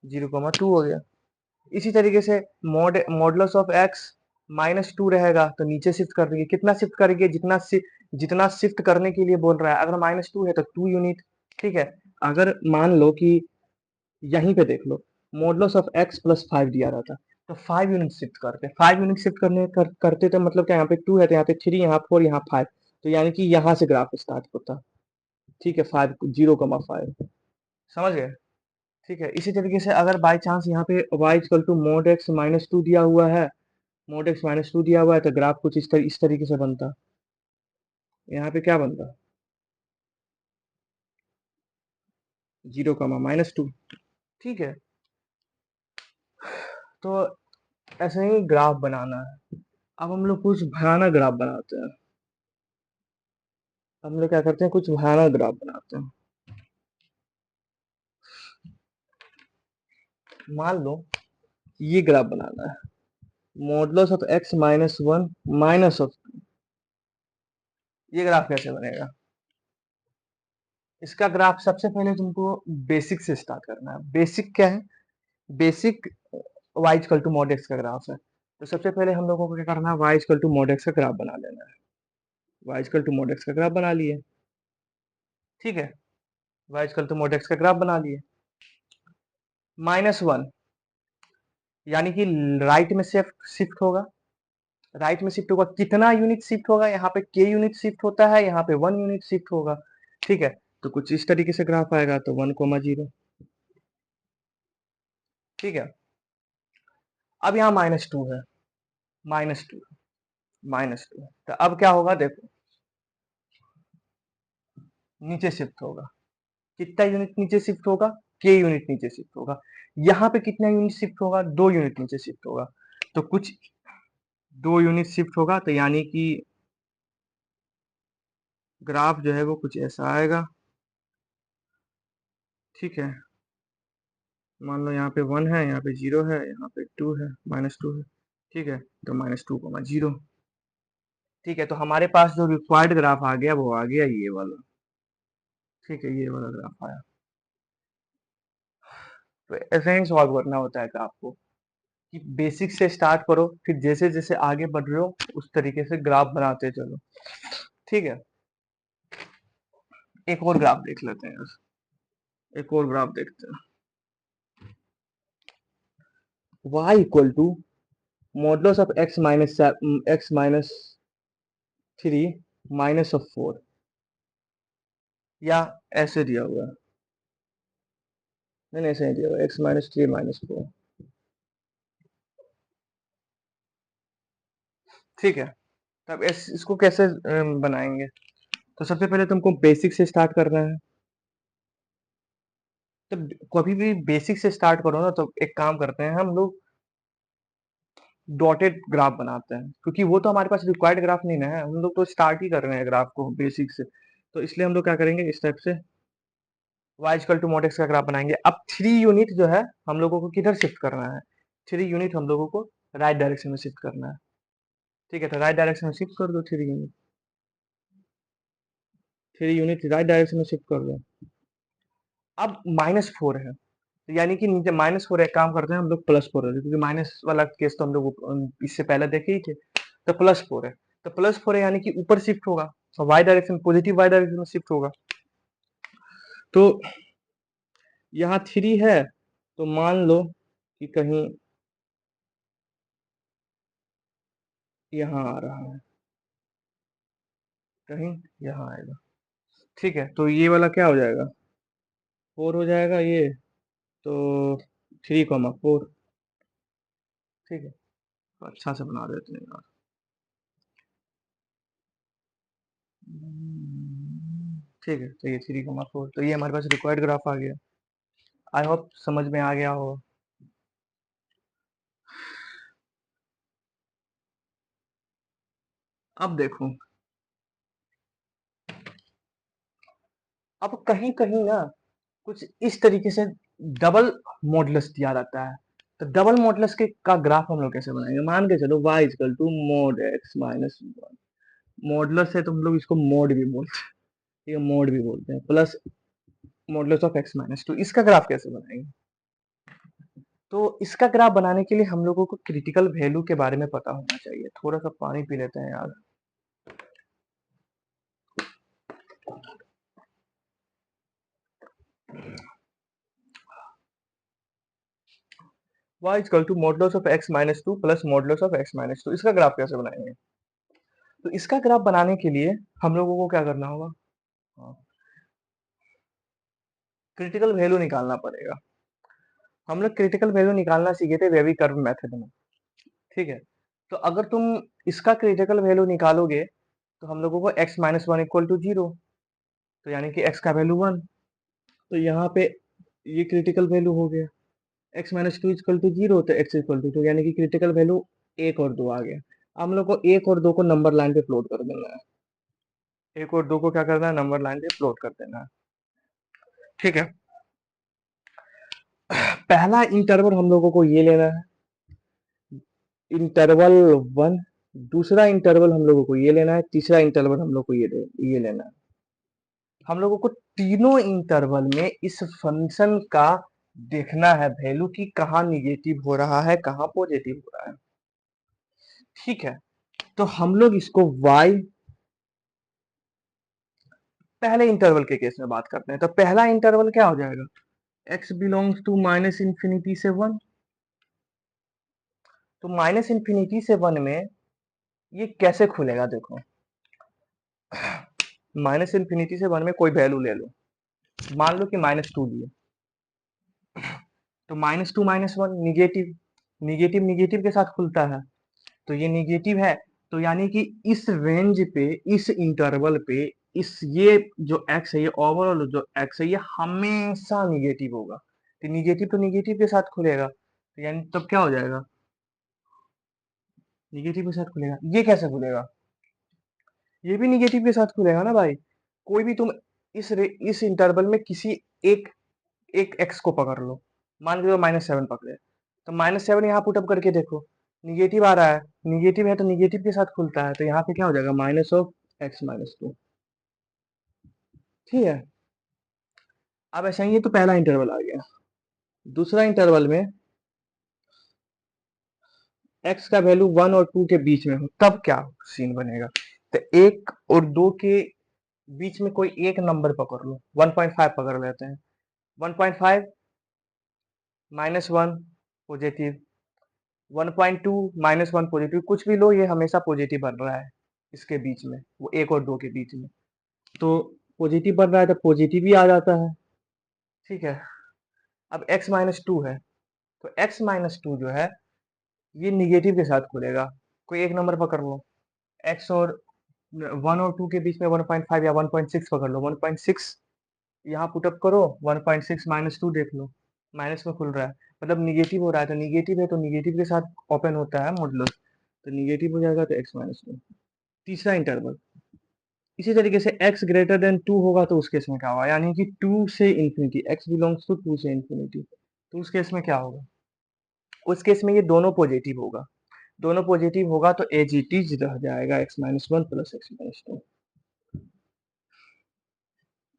0,2 हो गया। इसी तरीके से modulus of x minus to रहेगा तो नीचे शिफ्ट कर देंगे। कितना शिफ्ट करेंगे, जितना शिफ्ट करने के लिए बोल रहा है। अगर -2 है तो 2 यूनिट। ठीक है, अगर मान लो कि यहीं पे देख लो, मॉडुलस ऑफ एक्स प्लस 5 दिया रहता तो 5 यूनिट शिफ्ट करते, 5 यूनिट शिफ्ट करते तो मतलब क्या, यहाँ पे 2 है तो यहाँ पे 3, यहाँ 4, यहाँ 5, तो यानी कि यहाँ से ग्राफ स्टार्ट होता। ठीक है, 5, 0,5, समझ गए। ठीक है, इसी तरीके से अगर बाई चांस यहाँ पे y equal to mod x minus two दिया हुआ है, मोड एक्स माइनस टू दिया हुआ है, तो ग्राफ कुछ इस तरीके से बनता। यहाँ पे क्या बनता, 0, -2, ठीक है। तो ऐसे ही ग्राफ बनाना है। अब हम लोग कुछ भयानक ग्राफ बनाते हैं। हम लोग क्या करते हैं, कुछ भयानक ग्राफ बनाते हैं। मान लो ये ग्राफ बनाना है, modulus of x-1 minus of, ये ग्राफ कैसे बनेगा? इसका ग्राफ सबसे पहले तुमको बेसिक से स्टार्ट करना है। बेसिक क्या है? Basic y equal to mod x का ग्राफ है। तो सबसे पहले हम लोगों को क्या करना है, y equal to mod x का ग्राफ बना लेना है। y equal to mod x का ग्राफ बना लिए, ठीक है। y equal to mod x का ग्राफ बना लिए। -1 यानी कि राइट में शिफ्ट शिफ्ट होगा। राइट में शिफ्ट होगा, कितना यूनिट शिफ्ट होगा? यहाँ पे k यूनिट शिफ्ट होता है, यहाँ पे 1 यूनिट शिफ्ट होगा, ठीक है। तो कुछ इस तरीके से ग्राफ आएगा, तो 1, 0, ठीक है। अब यहाँ -2 है, -2, -2, तो अब क्या होगा देखो, नीचे शिफ्ट होगा। कितना यूनिट नीचे शिफ्ट होगा? k यूनिट नीचे शिफ्ट होगा। यहाँ पे कितना यूनिट शिफ्ट होगा? 2 यूनिट नीचे शिफ्ट होगा। तो कुछ 2 यूनिट शिफ्ट होगा, तो यानी कि ग्राफ जो है वो कुछ ऐसा आएगा, ठीक है। मान लो यहाँ पे 1 है, यहाँ पे 0 है, यहाँ पे 2 है, -2 है, ठीक है। तो -2, 0, ठीक है। तो हमारे पास जो रिक्वायर्ड ग्राफ आ गया वो आ गया ये वाला, ठीक है। ये वाला ग्राफ आया। तो ऐसे ही सॉल्व करना होता है ग्राफ को, कि बेसिक से स्टार्ट करो, फिर जैसे जैसे आगे बढ़ रहे हो उस तरीके से ग्राफ बनाते चलो, ठीक है। एक और ग्राफ देख लेते हैं, एक और ग्राफ देखते हैं। y equal to modulus of x-3 -4, या ऐसे दिया हुआ है, नहीं ऐसे नहीं दिया हुआ, x-3 -4, ठीक है। तब इसको कैसे बनाएंगे? तो सबसे पहले तुमको बेसिक से स्टार्ट करना है। तो कभी भी बेसिक से स्टार्ट करो ना, तो एक काम करते हैं हम लोग, डॉटेड ग्राफ बनाते हैं, क्योंकि वो तो हमारे पास रिक्वायर्ड ग्राफ नहीं ना है, हम लोग तो स्टार्ट ही कर रहे हैं ग्राफ को बेसिक से। तो इसलिए हम लोग क्या करेंगे, इस टाइप से y equal to mod x का ग्राफ बनाएंगे। अब 3 यूनिट जो है हम लोगों को किधर शिफ्ट करना है? 3 यूनिट हम लोगों को राइट डायरेक्शन में शिफ्ट करना है, ठीक है। तो राइट डायरेक्शन में शिफ्ट कर दो 3 यूनिट, 3 यूनिट राइट डायरेक्शन में शिफ्ट कर दो। अब -4 है, तो यानी कि नीचे -4 एक काम करते हैं हम लोग, +4 है, क्योंकि माइनस वाला केस तो हम लोग इससे पहले देखे ही थे। तो +4 है, तो +4 है यानी कि ऊपर शिफ्ट होगा, तो y direction, positive y direction में शिफ्ट होगा। तो यहाँ 3 है, तो मान लो कि कहीं यहाँ आ रहा है, कहीं यहाँ आएगा, ठीक है। तो ये वाला क्या हो जाएगा, 4 हो जाएगा ये, तो 3, 4, ठीक है। तो अच्छा से बना देते हैं यार। ठीक है, तो ये 3, 4, तो ये हमारे पास रिक्वायर्ड ग्राफ आ गया। आई होप समझ में आ गया हो। अब देखो, अब कहीं कहीं ना कुछ इस तरीके से डबल मॉडुलस दिया रहता है। तो डबल मॉडुलस के का ग्राफ हम लोग कैसे बनाएंगे? मान के चलो y equal to mod x-1, modulus है तो हम लोग इसको मोड भी बोलते हैं, ठीक है, मोड भी बोलते हैं, प्लस मॉडुलस ऑफ x-2, इसका ग्राफ कैसे बनाएंगे? तो इसका ग्राफ बनाने के लिए हम लोगों को क्रिटिकल वैल्यू के बारे में पता होना चाहिए। थोड़ा सा पानी पी लेते हैं यार। y equal to modulus of x-2 plus modulus of x-2, इसका ग्राफ कैसे बनाएंगे? तो इसका ग्राफ बनाने के लिए हम लोगों को क्या करना होगा, क्रिटिकल वैल्यू निकालना पड़ेगा। हम लोग क्रिटिकल वैल्यू निकालना सीखे थे वेवी कर्व मेथड में, ठीक है। तो अगर तुम इसका क्रिटिकल वैल्यू निकालोगे, तो हम लोगों को x-1 इक्वल टू 0, तो यानी कि x का वैल्यू 1, तो यहाँ पे ये क्रिटिकल वैल्यू हो गया, x minus two equal to zero, तो x इक्वल टू 2, यानी कि क्रिटिकल वैल्यू 1 और 2 आ गया। हम लोग को 1 और 2 को नंबर लाइन पे प्लॉट कर देना है, 1 और 2 को क्या करना है, नंबर लाइन पे प्लॉट कर देना है। ठीक है, पहला इंटरवल हम लोगों को ये लेना है, इंटरवल 1, दूसरा इंटरवल हम लोगों को ये लेना है, तीसरा इंटरवल हम लोग को ये लेना है। हम लोगों को तीनों इंटरवल में इस फंक्शन का देखना है वैल्यू कि कहाँ निगेटिव हो रहा है, कहाँ पॉजिटिव हो रहा है। ठीक है, तो हम लोग इसको y, पहले इंटरवल के केस में बात करते हैं। तो पहला इंटरवल क्या हो जाएगा, x belongs to minus infinity से 1। तो माइनस इंफिनिटी से 1 में ये कैसे खुलेगा, देखो माइनस इंफिनिटी से 1 में कोई वैल्यू ले लो, मान लो कि -2 लिए, तो -2 -1 निगेटिव, निगेटिव निगेटिव के साथ खुलता है, तो ये निगेटिव है। तो यानी कि इस रेंज पे, इस इंटरवल पे, इस ये जो x है, ये ओवरऑल जो x है, ये हमेशा निगेटिव होगा। तो निगेटिव के साथ खुलेगा, तो यानी तब क्या हो जाएगा, निगेटिव के साथ खुलेगा। ये कैसे खुलेगा, ये भी निगेटिव के साथ खुलेगा ना भाई। कोई भी तुम इस इंटरवल में किसी एक एक x को पकड़ लो, मान लो -7 पकड़े, तो -7 यहाँ पुट अप करके देखो, निगेटिव आ रहा है, निगेटिव है तो निगेटिव के साथ खुलता है, तो यहाँ पे क्या हो जाएगा, -(x-2). ठीक है, अब ऐसा ही है, तो पहला इंटरवल आ गया। दूसरा इंटरवल में x का वैल्यू 1 और 2 के बीच में हो, तब क्या सीन बनेगा, तो 1 और 2 के बीच में कोई एक नंबर पकड़ लो, 1.5 पकड़ लेते हैं, 1.5 -1 पॉजिटिव, 1.2 -1 पॉजिटिव, कुछ भी लो, ये हमेशा पॉजिटिव बन रहा है इसके बीच में, वो 1 और 2 के बीच में, तो पॉजिटिव बन रहा है तो पॉजिटिव ही आ जाता है। ठीक है, अब x-2 है, तो x-2 जो है ये निगेटिव के साथ खुलेगा, कोई एक नंबर पकड़ लो, x और 1 और 2 के बीच में 1.5 या 1.6 पकड़ लो, 1.6 यहाँ पुटअप करो, 1.6 -2 देख लो, माइनस में खुल रहा है, मतलब निगेटिव हो रहा है, तो निगेटिव है तो निगेटिव के साथ ओपन होता है मॉडुलस, तो निगेटिव हो जाएगा, तो x-2। तीसरा इंटरवल इसी तरीके से x ग्रेटर देन 2 होगा, तो उस केस में क्या होगा, यानी कि 2 से इंफिनिटी, x बिलोंग्स टू 2 से इंफिनिटी, तो उस केस में क्या होगा, उस केस में ये दोनों पॉजिटिव होगा, दोनों पॉजिटिव होगा तो एज इट इज रह जाएगा x-1 प्लस x-2।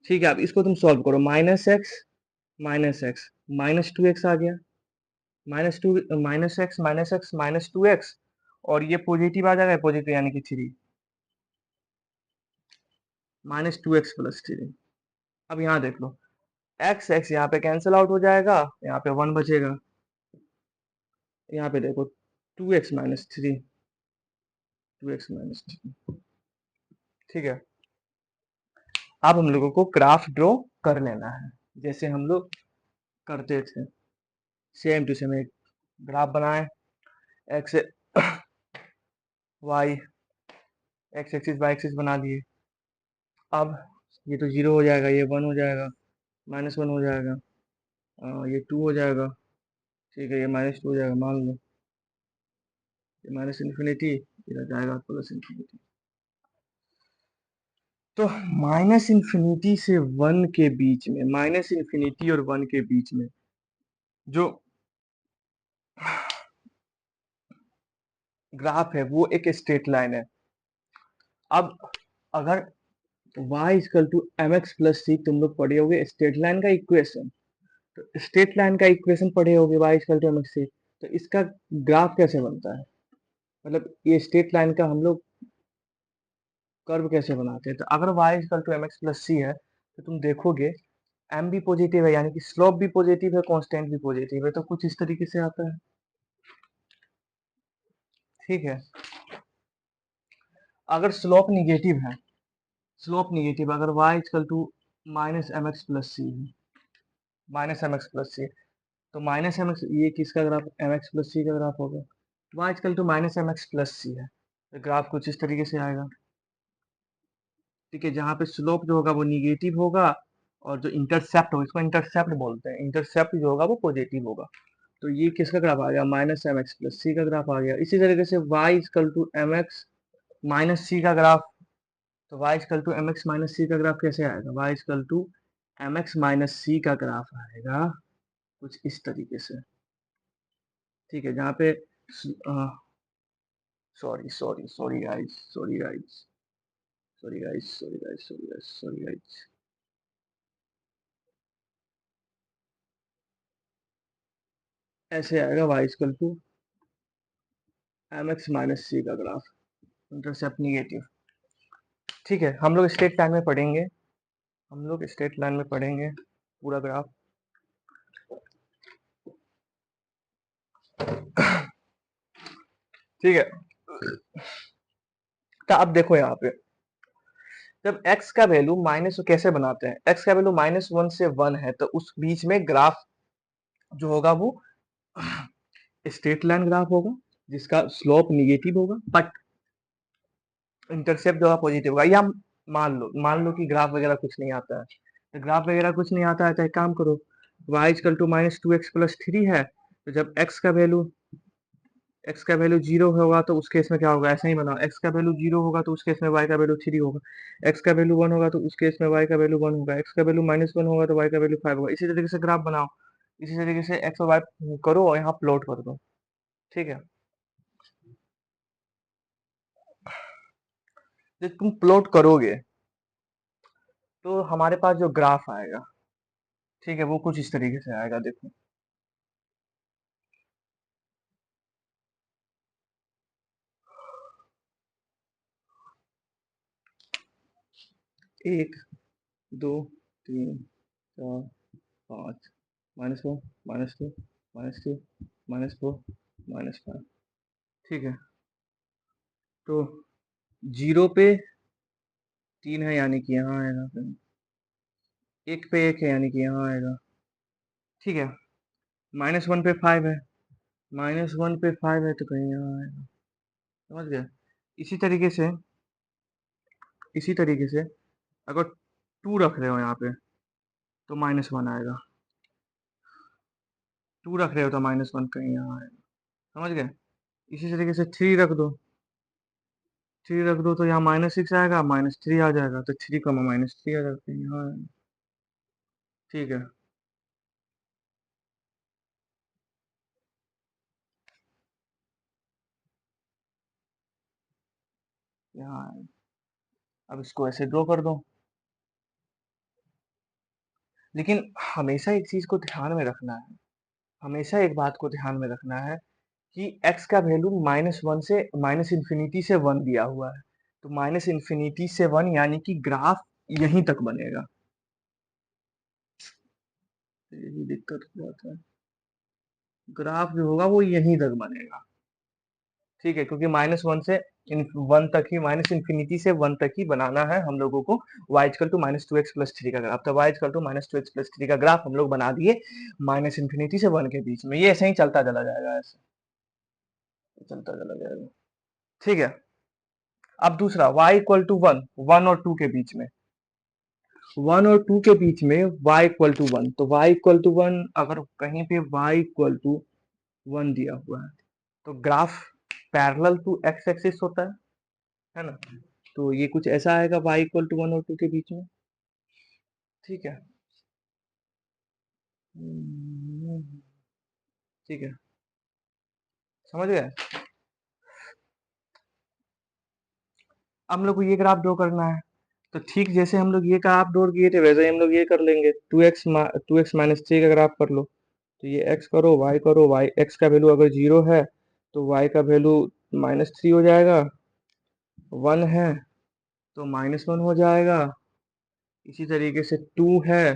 ठीक है, अब इसको तुम सॉल्व करो, -x -2x आ गया, -x और ये पॉजिटिव आ जाएगा, पॉजिटिव यानी कि 3, -2x प्लस 3। अब यहाँ देख लो, x यहाँ पे कैंसिल आउट हो जाएगा, यहाँ पे 1 बचेगा, यहाँ पे देखो 2x माइनस 3, 2x माइनस 3। ठीक है, अब हम लोगों को ग्राफ ड्रॉ कर लेना है, जैसे हम लोग करते थे, सेम टू सेम एक ग्राफ बनाए, x y, x axis y axis बना दिए। अब ये तो 0 हो जाएगा, ये 1 हो जाएगा, -1 हो जाएगा, ये 2 हो जाएगा, ठीक है, ये -2 हो जाएगा, मान लो ये माइनस इन्फिनिटी, इधर जाएगा प्लस इन्फिनिटी। तो माइनस इन्फिनिटी से 1 के बीच में, माइनस इन्फिनिटी और 1 के बीच में जो ग्राफ है वो एक स्ट्रेट लाइन है। अब अगर y equal to m x plus c, तुम लोग पढ़े होगे स्ट्रेट लाइन का इक्वेशन, तो स्ट्रेट लाइन का इक्वेशन पढ़े होगे y equal to m x c, तो इसका ग्राफ कैसे बनता है, मतलब ये स्ट्रेट लाइन का हम लोग कर्व कैसे बनाते हैं। तो अगर y equal to m x plus c है, तो तुम देखोगे m भी पॉजिटिव है, यानी कि स्लोप भी पॉजिटिव है, कांस्टेंट भी पॉजिटिव है, तो कुछ इस तरीके से आता है। ठीक है, अगर स्लोप निगेटिव है, स्लोप निगेटिव अगर y equal to minus m x plus c है, minus m x plus c, तो माइनस एम एक्स, ये किसका graph, m x plus c का ग्राफ होगा, y equal to minus m x plus c है, तो graph कुछ इस तरीके से आएगा। ठीक है, जहाँ पे स्लोप जो होगा वो निगेटिव होगा और जो इंटरसेप्ट हो, इसको इंटरसेप्ट बोलते हैं, इंटरसेप्ट जो होगा वो पॉजिटिव होगा। तो ये किसका ग्राफ आ गया, minus m x plus c का ग्राफ आ गया। इसी तरीके से y equal to m x minus c का ग्राफ, तो y equal to m x minus c का ग्राफ कैसे आएगा, y equal to m x minus c का ग्राफ आएगा कुछ इस तरीके से, ठीक है, जहाँ पे sorry sorry sorry guys, sorry guys, sorry guys, sorry guys, sorry guys, sorry guys, ऐसे आएगा y equal to m x minus c का ग्राफ, इंटरसेप्ट निगेटिव। ठीक है, हम लोग स्ट्रेट लाइन में पढ़ेंगे, हम लोग स्ट्रेट लाइन में पढ़ेंगे पूरा ग्राफ। ठीक है, तो अब देखो यहाँ पे जब x का वैल्यू माइनस, कैसे बनाते हैं, x का वैल्यू -1 से 1 है तो उस बीच में ग्राफ जो होगा वो स्ट्रेट लाइन ग्राफ होगा जिसका स्लोप निगेटिव होगा, बट इंटरसेप्ट जो है पॉजिटिव होगा। या मान लो कि ग्राफ वगैरह कुछ नहीं आता है, तो ग्राफ वगैरह कुछ नहीं आता है तो एक काम करो, y इक्वल टू -2x+3 है, तो जब x का वैल्यू 0 होगा तो उस केस में क्या होगा, ऐसा ही बनाओ, x का वैल्यू 0 होगा तो उस केस में y का वैल्यू 3 होगा, x का वैल्यू 1 होगा तो उस केस में y का वैल्यू 1 होगा, x का वैल्यू -1 होगा तो y का वैल्यू 5 होगा। इसी तरीके से ग्राफ बनाओ, इसी तरीके से x और y करो और यहाँ प्लॉट कर दो। ठीक है, जब तुम प्लॉट करोगे तो हमारे पास जो ग्राफ आएगा, ठीक है, वो कुछ इस तरीके से आएगा, देखो, 1 2 3 4 5 -1 -2 -2 -4 -5। ठीक है, तो 0 पे 3 है यानी कि यहाँ आएगा, फिर 1 पे 1 है यानी कि यहाँ आएगा। ठीक है, -1 पे 5 है, -1 पे 5 है तो कहीं यहाँ आएगा, समझ गए। इसी तरीके से, इसी तरीके से अगर 2 रख रहे हो यहाँ पे तो -1 आएगा, 2 रख रहे हो तो -1 कहीं यहाँ आएगा, समझ गए। इसी तरीके से 3 रख दो, 3 रख दो तो यहाँ -6 आएगा, -3 आ जाएगा, तो 3 -3 आ जाता है यहाँ आएगा। ठीक है, यहाँ आएगा। अब इसको ऐसे ड्रॉ कर दो, लेकिन हमेशा एक चीज को ध्यान में रखना है, हमेशा एक बात को ध्यान में रखना है कि x का वैल्यू -1 से -इन्फिनिटी से 1 दिया हुआ है, तो -इन्फिनिटी से 1 यानी कि ग्राफ यहीं तक बनेगा। तो यही दिक्कत हो जाता है, ग्राफ जो होगा वो यहीं तक बनेगा। ठीक है, क्योंकि -1 से 1 तक ही, माइनस इन्फिनिटी से 1 तक ही बनाना है हम लोगों को y इक्वल टू -2x+3 का ग्राफ। तो y इक्वल टू -2x+3 का ग्राफ हम लोग बना दिए -इन्फिनिटी से 1 के बीच में, ये ऐसे ही चलता चला जाएगा, ऐसे चलता चला जाएगा। ठीक है, अब दूसरा y इक्वल टू 1, 1 और 2 के बीच में, 1 और 2 के बीच में y इक्वल टू 1, तो y इक्वल टू 1 अगर कहीं पे y इक्वल टू 1 दिया हुआ है तो graph parallel to x axis होता है ना, तो ये कुछ ऐसा आएगा y इक्वल टू 1 और 2 के बीच में। ठीक है, ठीक है, समझ गए। हम लोग को ये ग्राफ ड्रॉ करना है, तो ठीक जैसे हम लोग ये ग्राफ ड्रॉ किए थे वैसे ही हम लोग ये कर लेंगे, 2x -3 का ग्राफ कर लो, तो ये x करो, y करो, y x का वैल्यू अगर 0 है तो y का वैल्यू -3 हो जाएगा, 1 है तो -1 हो जाएगा, इसी तरीके से 2 है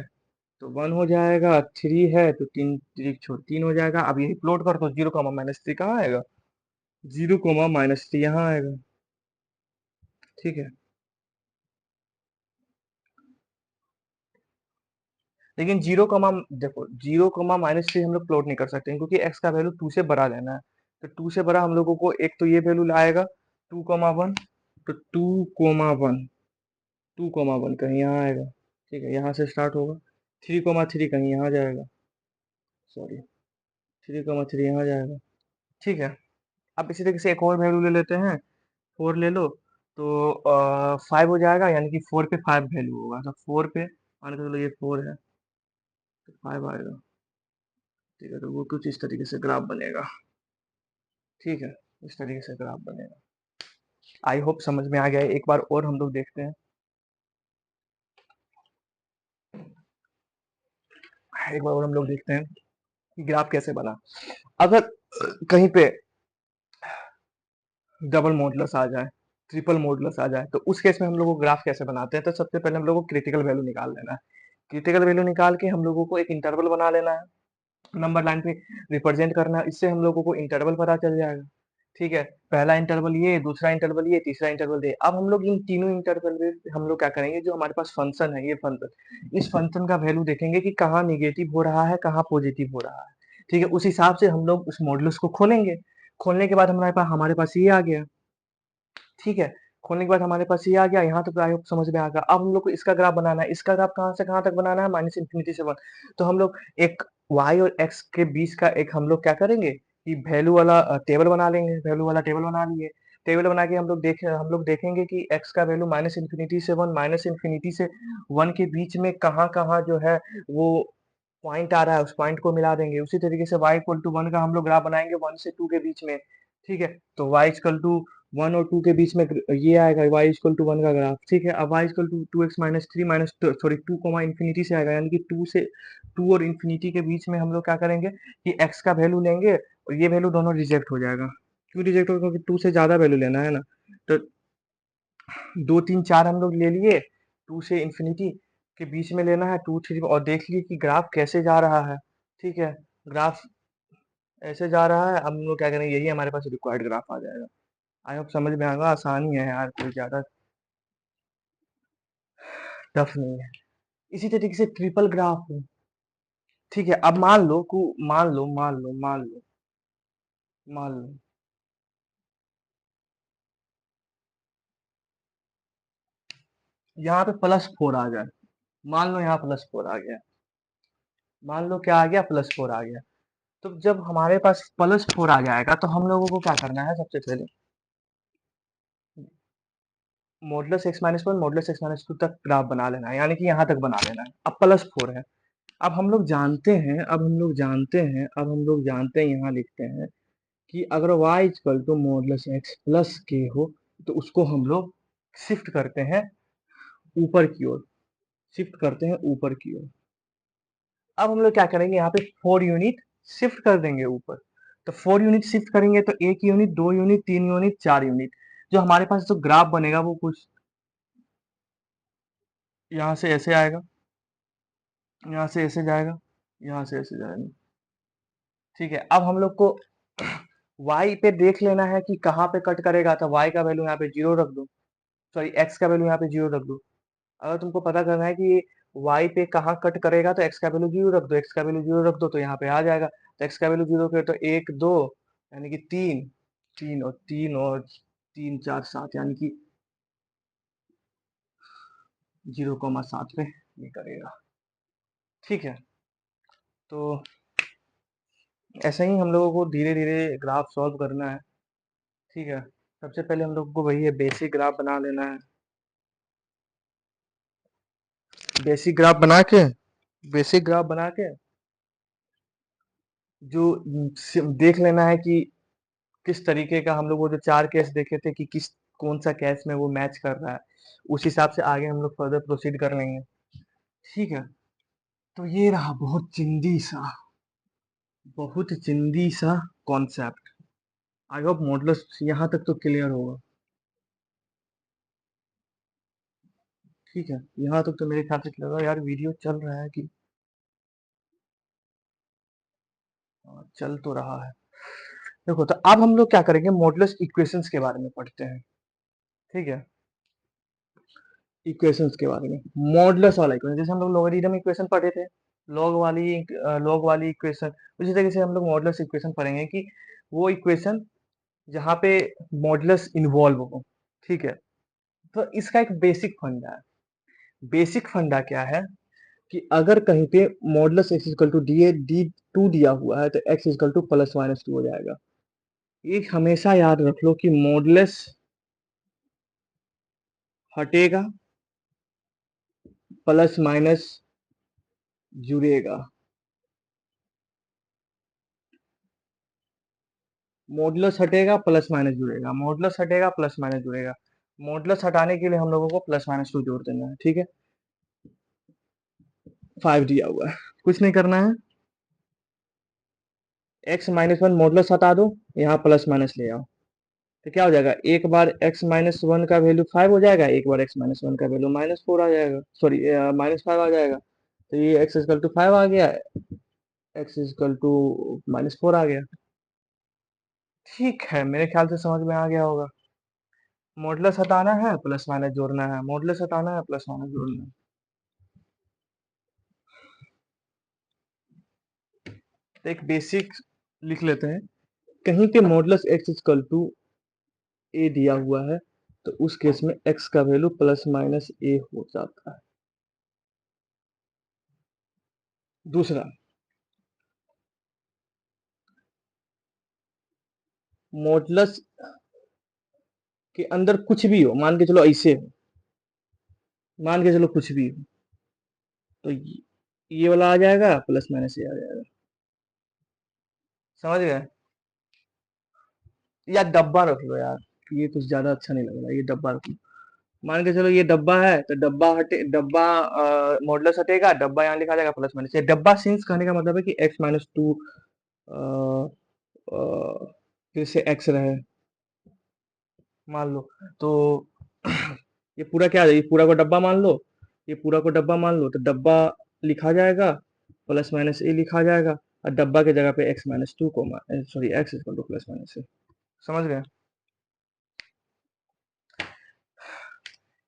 तो 1 हो जाएगा, 3 है तो 3 3 3 हो जाएगा। अब यही प्लॉट कर दो, 0 -3 कहाँ आएगा, 0 -3 यहाँ आएगा। ठीक है, लेकिन 0 देखो 0 -3 हम लोग प्लॉट नहीं कर सकते हैं क्योंकि x का वैल्यू 2 से बड़ा लेना है, तो 2 से बड़ा हम लोगों को एक तो ये वैल्यू आएगा 2, 1, तो 2, 1 2, 1 कहीं यहाँ आएगा, ठीक है, यहाँ से स्टार्ट होगा, 3,3 कहीं यहाँ जाएगा, सॉरी 3,3 यहाँ जाएगा। ठीक है, अब इसी तरीके से एक और वैल्यू ले लेते हैं, 4 ले लो, तो 5 हो जाएगा, यानी कि 4 पे 5 वैल्यू होगा, तो 4 पे मान के चलो ये 4 है तो 5 आएगा। ठीक है, तो वो कुछ इस तरीके से ग्राफ बनेगा। ठीक है, इस तरीके से ग्राफ बनेगा। आई होप समझ में आ गया है। एक बार और हम लोग देखते हैं, एक बार और हम लोग देखते हैं कि ग्राफ कैसे बना। अगर कहीं पे डबल मॉडुलस आ जाए, ट्रिपल मॉडुलस आ जाए, तो उस केस में हम लोग को ग्राफ कैसे बनाते हैं? तो सबसे पहले हम लोग को क्रिटिकल वैल्यू निकाल लेना है। क्रिटिकल वैल्यू निकाल के हम लोगों को एक इंटरवल बना लेना है, नंबर लाइन पे रिप्रेजेंट करना है, इससे हम लोगों को इंटरवल पता चल जाएगा। ठीक है, पहला इंटरवल ये, दूसरा इंटरवल ये, तीसरा इंटरवल ये। अब हम लोग इन तीनों इंटरवल में हम लोग क्या करेंगे, जो हमारे पास फंक्शन है, ये फंक्शन, इस फंक्शन का वैल्यू देखेंगे कि कहाँ निगेटिव हो रहा है, कहाँ पॉजिटिव हो रहा है। ठीक है, उस हिसाब से हम लोग उस मॉडुलस को खोलेंगे। खोलने के बाद हमारे पास ये आ गया। ठीक है, खोलने के बाद हमारे पास ये आ गया, यहाँ तक आई होप समझ में आ गया। अब हम लोग को इसका ग्राफ बनाना है। इसका ग्राफ कहाँ से कहाँ तक बनाना है? माइनस इन्फिनिटी से 1। तो हम लोग एक y और x के बीच का एक हम लोग क्या करेंगे कि वैल्यू वाला टेबल बना लेंगे। वैल्यू वाला टेबल बना लिए, टेबल बना के हम लोग देखेंगे कि x का वैल्यू माइनस इन्फिनिटी से 1, माइनस इन्फिनिटी से 1 के बीच में कहाँ कहाँ जो है वो पॉइंट आ रहा है, उस पॉइंट को मिला देंगे। उसी तरीके से y इक्वल टू 1 का हम लोग ग्राफ बनाएंगे 1 से 2 के बीच में। ठीक है, तो y इक्वल टू 1 और 2 के बीच में ये आएगा y इक्वल टू 1 का ग्राफ। ठीक है, अब y equal to 2x minus 3 minus sorry 2 comma infinity से आएगा, यानी कि 2 और इन्फिनिटी के बीच में हम लोग क्या करेंगे कि x का वैल्यू लेंगे, और ये वैल्यू दोनों रिजेक्ट हो जाएगा। क्यों रिजेक्ट होगा? क्योंकि 2 से ज्यादा वैल्यू लेना है ना। तो 2 3 4 हम लोग ले लिए, 2 से इन्फिनिटी के बीच में लेना है 2 3, और देख लिए कि ग्राफ कैसे जा रहा है। ठीक है, ग्राफ ऐसे जा रहा है। अब हम लोग क्या करेंगे, यही हमारे पास रिक्वायर्ड ग्राफ आ जाएगा। आई होप समझ में आएगा, आसानी है यार, कोई ज्यादा टफ नहीं है। इसी तरीके से ट्रिपल ग्राफ हो। ठीक है, अब मान लो यहाँ पे +4 आ जाए। मान लो यहाँ +4 आ गया, मान लो क्या आ गया, +4 आ गया। तो जब हमारे पास +4 आ जाएगा, तो हम लोगों को क्या करना है? सबसे पहले modulus x minus 1 modulus x minus 2 तक ग्राफ बना लेना है, यानी कि यहाँ तक बना लेना है। अब +4 है। अब हम लोग जानते हैं, यहाँ लिखते हैं कि अगर y equal to modulus x plus के हो, तो उसको हम लोग शिफ्ट करते हैं ऊपर की ओर, शिफ्ट करते हैं ऊपर की ओर। अब हम लोग क्या करेंगे, यहाँ पे 4 यूनिट शिफ्ट कर देंगे ऊपर। तो 4 यूनिट शिफ्ट करेंगे तो 1 यूनिट, 2 यूनिट, 3 यूनिट, 4 यूनिट, जो हमारे पास जो ग्राफ बनेगा वो कुछ यहाँ से ऐसे आएगा, यहाँ से ऐसे जाएगा, यहाँ से ऐसे जाएगा। ठीक है, अब हम लोग को y पे देख लेना है कि कहाँ पे कट करेगा। तो y का वैल्यू यहाँ पे 0 रख दो, सॉरी x का वैल्यू यहाँ पे 0 रख दो। अगर तुमको पता करना है कि y पे कहाँ कट करेगा, तो x का वैल्यू 0 रख दो, x का वैल्यू 0 रख दो, तो यहाँ पे आ जाएगा। तो x का वैल्यू 0 करे तो 1 2, यानी कि 3, 3 4 7, यानी कि 0,7 पे ये करेगा। ठीक है, तो ऐसे ही हम लोगों को धीरे धीरे ग्राफ सॉल्व करना है। ठीक है, सबसे पहले हम लोग को वही है, बेसिक ग्राफ बना लेना है। बेसिक ग्राफ बना के बेसिक ग्राफ बना के जो देख लेना है कि किस तरीके का, हम लोग वो जो 4 केस देखे थे कि किस कौन सा केस में वो मैच कर रहा है, उस हिसाब से आगे हम लोग फर्दर प्रोसीड कर लेंगे। ठीक है, तो ये रहा बहुत चिंदी सा कॉन्सेप्ट। आई होप मॉडुलस यहाँ तक तो क्लियर होगा। ठीक है, यहाँ तक तो मेरे ख्याल से क्लियर होगा। यार वीडियो चल रहा है कि चल तो रहा है। देखो, तो अब हम लोग क्या करेंगे, मॉडुलस इक्वेशंस के बारे में पढ़ते हैं। ठीक है, इक्वेशंस के बारे में, मॉडुलस वाला इक्वेशन, जैसे हम लोग लोगरिथम इक्वेशन पढ़े थे, लॉग वाली इक्वेशन, उसी तरीके से हम लोग मॉडुलस इक्वेशन पढ़ेंगे कि वो इक्वेशन जहाँ पे मॉडुलस इन्वॉल्व हो। ठीक है, तो इसका एक बेसिक फंडा है। बेसिक फंडा क्या है कि अगर कहीं पे modulus x equal to d two दिया हुआ है तो x equal to plus minus two हो जाएगा। एक हमेशा याद रख लो कि मॉडुलस हटेगा, प्लस माइनस जुड़ेगा। मॉडुलस हटेगा, प्लस माइनस जुड़ेगा, मॉडुलस हटेगा, प्लस माइनस जुड़ेगा। मॉडुलस हटाने के लिए हम लोगों को प्लस माइनस टू जोड़ देना है, ठीक है। 5 दिया हुआ है, कुछ नहीं करना है। x माइनस वन मॉडुलस हटा दो, यहाँ प्लस माइनस ले आओ, तो क्या हो जाएगा, एक बार x माइनस वन का वैल्यू 5 हो जाएगा, एक बार x माइनस वन का वैल्यू -4 आ जाएगा, सॉरी -5 आ जाएगा। तो ये x इक्वल टू 5 आ गया, x इक्वल टू -4 आ गया। ठीक है, मेरे ख्याल से समझ में आ गया होगा। मॉडुलस हटाना है, प्लस माइनस जोड़ना है, मॉडुलस हटाना है, प्लस माइनस जोड़ना है। तो एक बेसिक लिख लेते हैं, कहीं पे modulus x equal to a दिया हुआ है तो उस केस में x का वैल्यू प्लस माइनस a हो जाता है। दूसरा, मॉडुलस के अंदर कुछ भी हो, मान के चलो ऐसे हो, मान के चलो कुछ भी हो, तो ये वाला आ जाएगा, प्लस माइनस ये आ जाएगा। समझ गए? या डब्बा रख लो यार, ये कुछ ज्यादा अच्छा नहीं लग रहा, ये डब्बा रख लो। मान के चलो ये डब्बा है, तो डब्बा हटे, डब्बा मॉडुलस हटेगा, डब्बा यहाँ लिखा जाएगा प्लस माइनस। ये डब्बा सिंस कहने का मतलब है कि x माइनस टू फिर से x रहे, मान लो। तो ये पूरा क्या है, ये पूरा को डब्बा मान लो, ये पूरा को डब्बा मान लो, तो डब्बा लिखा जाएगा, प्लस माइनस ए लिखा जाएगा, और डब्बा के जगह पे x माइनस टू को, sorry x equal to plus minus a. समझ गए?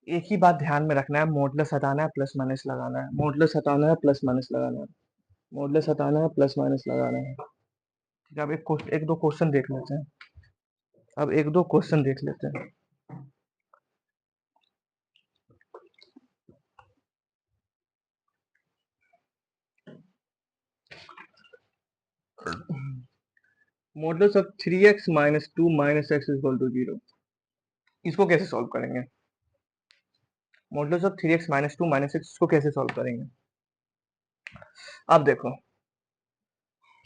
एक ही बात ध्यान में रखना है, मॉडुलस हटाना है, प्लस माइनस लगाना है, मॉडुलस हटाना है, प्लस माइनस लगाना है, मॉडुलस हटाना है, प्लस माइनस लगाना है। ठीक है, अब एक दो क्वेश्चन देख लेते हैं, अब एक दो क्वेश्चन देख लेते हैं। Modulus of 3x minus two minus x equal to 0, इसको कैसे सॉल्व करेंगे? Modulus of 3x minus two minus x, इसको कैसे सॉल्व करेंगे? अब देखो,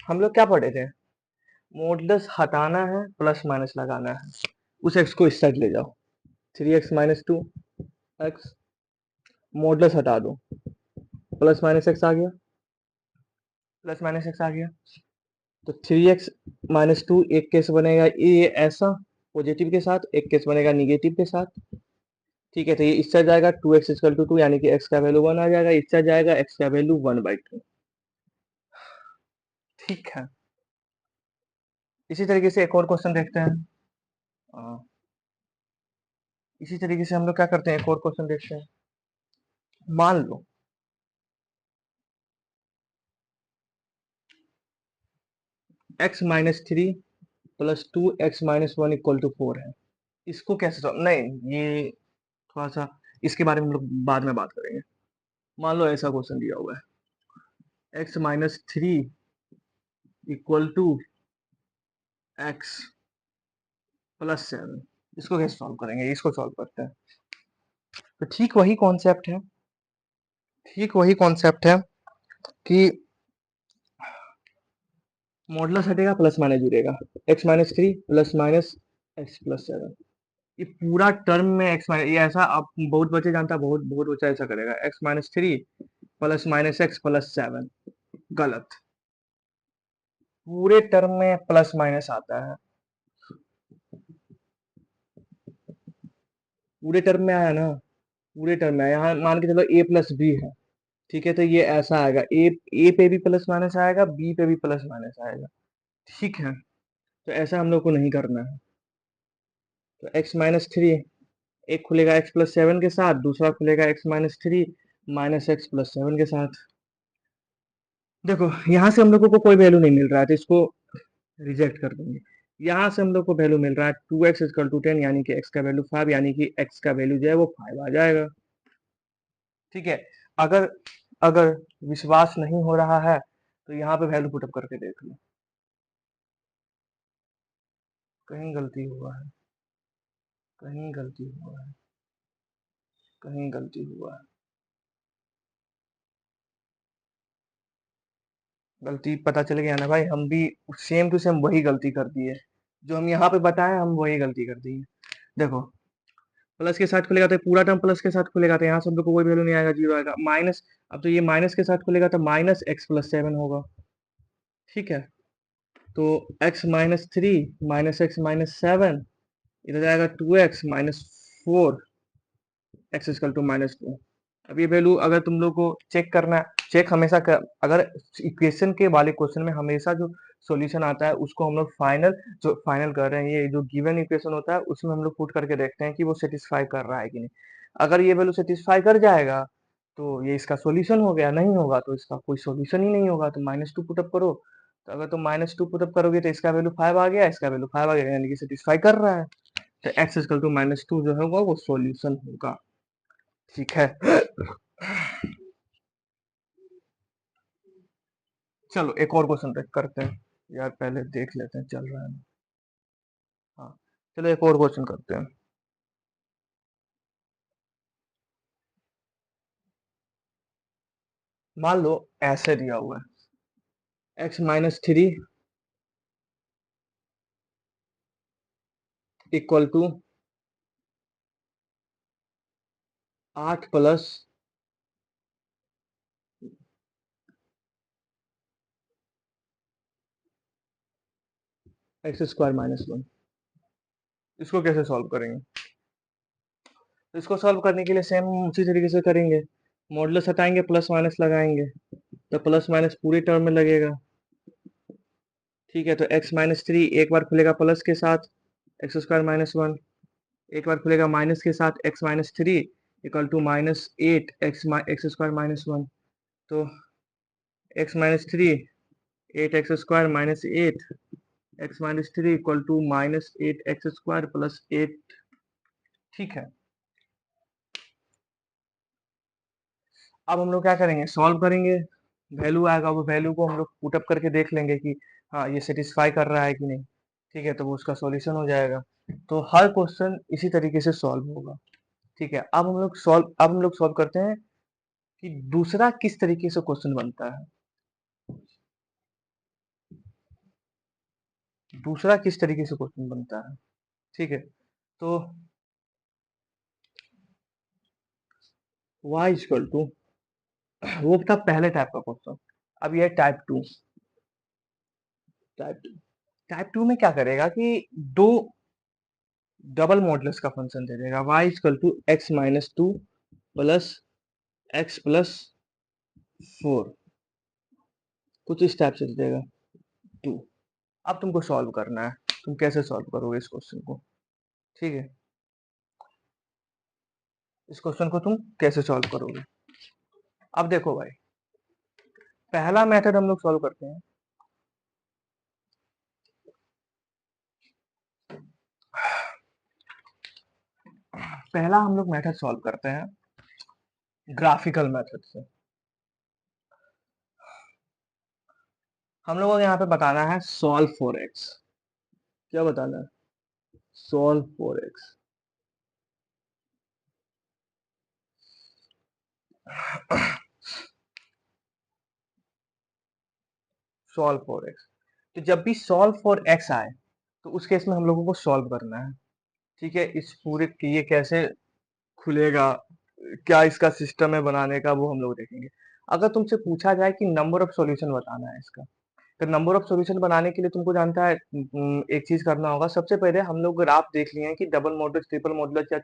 हम लोग क्या पढ़े थे, मॉडुलस हटाना है, प्लस माइनस लगाना है, उस एक्स को इस साइड ले जाओ, 3x minus to x, modulus हटा दो, प्लस माइनस एक्स आ गया, प्लस माइनस एक्स आ गया। तो 3x माइनस टू एक केस बनेगा ये ऐसा पॉजिटिव के साथ, एक केस बनेगा निगेटिव के साथ। ठीक है, तो ये इससे जाएगा 2x इक्वल टू 2, यानी कि x का वैल्यू 1 आ जाएगा, इससे जाएगा x का वैल्यू 1/2। ठीक है, इसी तरीके से एक और क्वेश्चन देखते हैं। इसी तरीके से हम लोग क्या करते हैं, एक और क्वेश्चन देखते हैं। मान लो x minus three plus two x minus one equal to 4 है, इसको कैसे सॉल्व, नहीं ये थोड़ा सा इसके बारे में हम लोग बाद में बात करेंगे। मान लो ऐसा क्वेश्चन दिया हुआ है, x minus three equal to x plus 7, इसको कैसे सॉल्व करेंगे, इसको सॉल्व करते हैं। तो ठीक वही कॉन्सेप्ट है, ठीक वही कॉन्सेप्ट है कि मॉडुलस हटेगा, प्लस माइनस जुड़ेगा, x minus three plus minus x plus 7, ये पूरा टर्म में x माइनस, ये ऐसा आप बहुत बच्चे जानता है, बहुत बहुत बच्चा ऐसा करेगा, x minus three plus minus x plus 7, गलत, पूरे टर्म में प्लस माइनस आता है, पूरे टर्म में आया ना, पूरे टर्म में आया, यहाँ मान के चलो a प्लस बी है, ठीक है, तो ये ऐसा आएगा, ए पे भी प्लस माइनस आएगा, बी पे भी प्लस माइनस आएगा। ठीक है, तो ऐसा हम लोग को नहीं करना है। तो x माइनस थ्री, एक खुलेगा x प्लस 7 के साथ, दूसरा खुलेगा x minus three minus x plus 7 के साथ। देखो यहाँ से हम लोगों को कोई वैल्यू नहीं मिल रहा है, तो इसको रिजेक्ट कर देंगे। यहाँ से हम लोग को वैल्यू मिल रहा है 2x इक्वल टू 10, यानी कि x का वैल्यू 5, यानी कि x का वैल्यू जो है वो 5 आ जाएगा। ठीक है, अगर अगर विश्वास नहीं हो रहा है तो यहाँ पे वैल्यू पुटअप करके देख लो, कहीं गलती हुआ है, कहीं गलती हुआ है, कहीं गलती हुआ है। गलती पता चल गया ना भाई, हम भी सेम टू सेम वही गलती कर दी है, जो हम यहाँ पे बताए हम वही गलती कर दी है। देखो, प्लस के साथ खुलेगा तो पूरा टर्म प्लस के साथ खुलेगा, तो यहाँ से हम लोग को कोई वैल्यू नहीं आएगा, जीरो आएगा। माइनस, अब तो ये माइनस के साथ खुलेगा तो माइनस एक्स प्लस सेवन होगा। ठीक है, तो x minus three minus x minus seven, इधर जाएगा two x minus four, x equal to minus two. अब ये वैल्यू अगर तुम लोग को चेक करना है, चेक हमेशा कर, अगर इक्वेशन के वाले क्वेश्चन में हमेशा जो सॉल्यूशन आता है उसको हम लोग फाइनल, जो फाइनल कर रहे हैं, ये जो गिवन इक्वेशन होता है उसमें हम लोग पुट करके देखते हैं कि वो सेटिस्फाई कर रहा है कि नहीं। अगर ये वैल्यू सेटिस्फाई कर जाएगा तो ये इसका सॉल्यूशन हो गया, नहीं होगा तो इसका कोई सॉल्यूशन ही नहीं होगा। तो माइनस टू पुटअप करो, तो अगर तुम माइनस टू पुटअप करोगे तो इसका वैल्यू फाइव आ गया, इसका वैल्यू फाइव आ गया, यानी कि सेटिस्फाई कर रहा है। तो x equal to minus two जो होगा वो सॉल्यूशन होगा। ठीक है, चलो एक और क्वेश्चन करते हैं यार, पहले देख लेते हैं चल रहा है। हाँ, चलो एक और क्वेश्चन करते हैं। मान लो ऐसे दिया हुआ है, x minus three equal to आठ plus x square minus one. इसको कैसे सॉल्व करेंगे? तो इसको सॉल्व करने के लिए सेम उसी तरीके से करेंगे, मॉडुलस हटाएंगे, प्लस माइनस लगाएंगे, तो प्लस माइनस पूरे टर्म में लगेगा। ठीक है, तो एक्स माइनस थ्री एक बार खुलेगा प्लस के साथ एक्स स्क्वायर माइनस वन, एक बार खुलेगा माइनस के साथ x minus three equal to minus eight x x square minus one. तो x minus three, eight x square minus eight, x minus three equal to minus eight x square plus eight. ठीक है, अब हम लोग क्या करेंगे, solve करेंगे, value आएगा, वो वैल्यू को हम लोग पुटअप करके देख लेंगे कि हाँ ये सेटिस्फाई कर रहा है कि नहीं। ठीक है, तो वो उसका सॉल्यूशन हो जाएगा। तो हर क्वेश्चन इसी तरीके से सॉल्व होगा। ठीक है, अब हम लोग सॉल्व करते हैं कि दूसरा किस तरीके से क्वेश्चन बनता है, दूसरा किस तरीके से क्वेश्चन बनता है। ठीक है, तो y इक्वल टू, वो था पहले टाइप का क्वेश्चन। अब ये type two, type two, type two में क्या करेगा कि दो डबल मॉडुलस का फंक्शन दे देगा, y equal to x minus two plus x plus four, कुछ इस टाइप से दे देगा टू। अब तुमको सॉल्व करना है, तुम कैसे सॉल्व करोगे इस क्वेश्चन को। ठीक है, इस क्वेश्चन को तुम कैसे सॉल्व करोगे। अब देखो भाई, पहला मेथड हम लोग सॉल्व करते हैं, पहला हम लोग मेथड सॉल्व करते हैं ग्राफिकल मेथड से। हम लोगों को यहाँ पे बताना है सॉल्व फॉर एक्स। क्या बताना है? Solve for x. Solve for x, तो जब भी सॉल्व फॉर एक्स आए तो उस केस में हम लोगों को सॉल्व करना है। ठीक है, इस पूरे की ये कैसे खुलेगा, क्या इसका सिस्टम है बनाने का, वो हम लोग देखेंगे। अगर तुमसे पूछा जाए कि नंबर ऑफ सॉल्यूशन बताना है इसका, तो नंबर ऑफ सॉल्यूशन बनाने के लिए तुमको जानता है एक चीज करना होगा। सबसे पहले हम लोग ग्राफ देख लिए हैं कि डबल मॉडुलस, ट्रिपल मॉडुलस या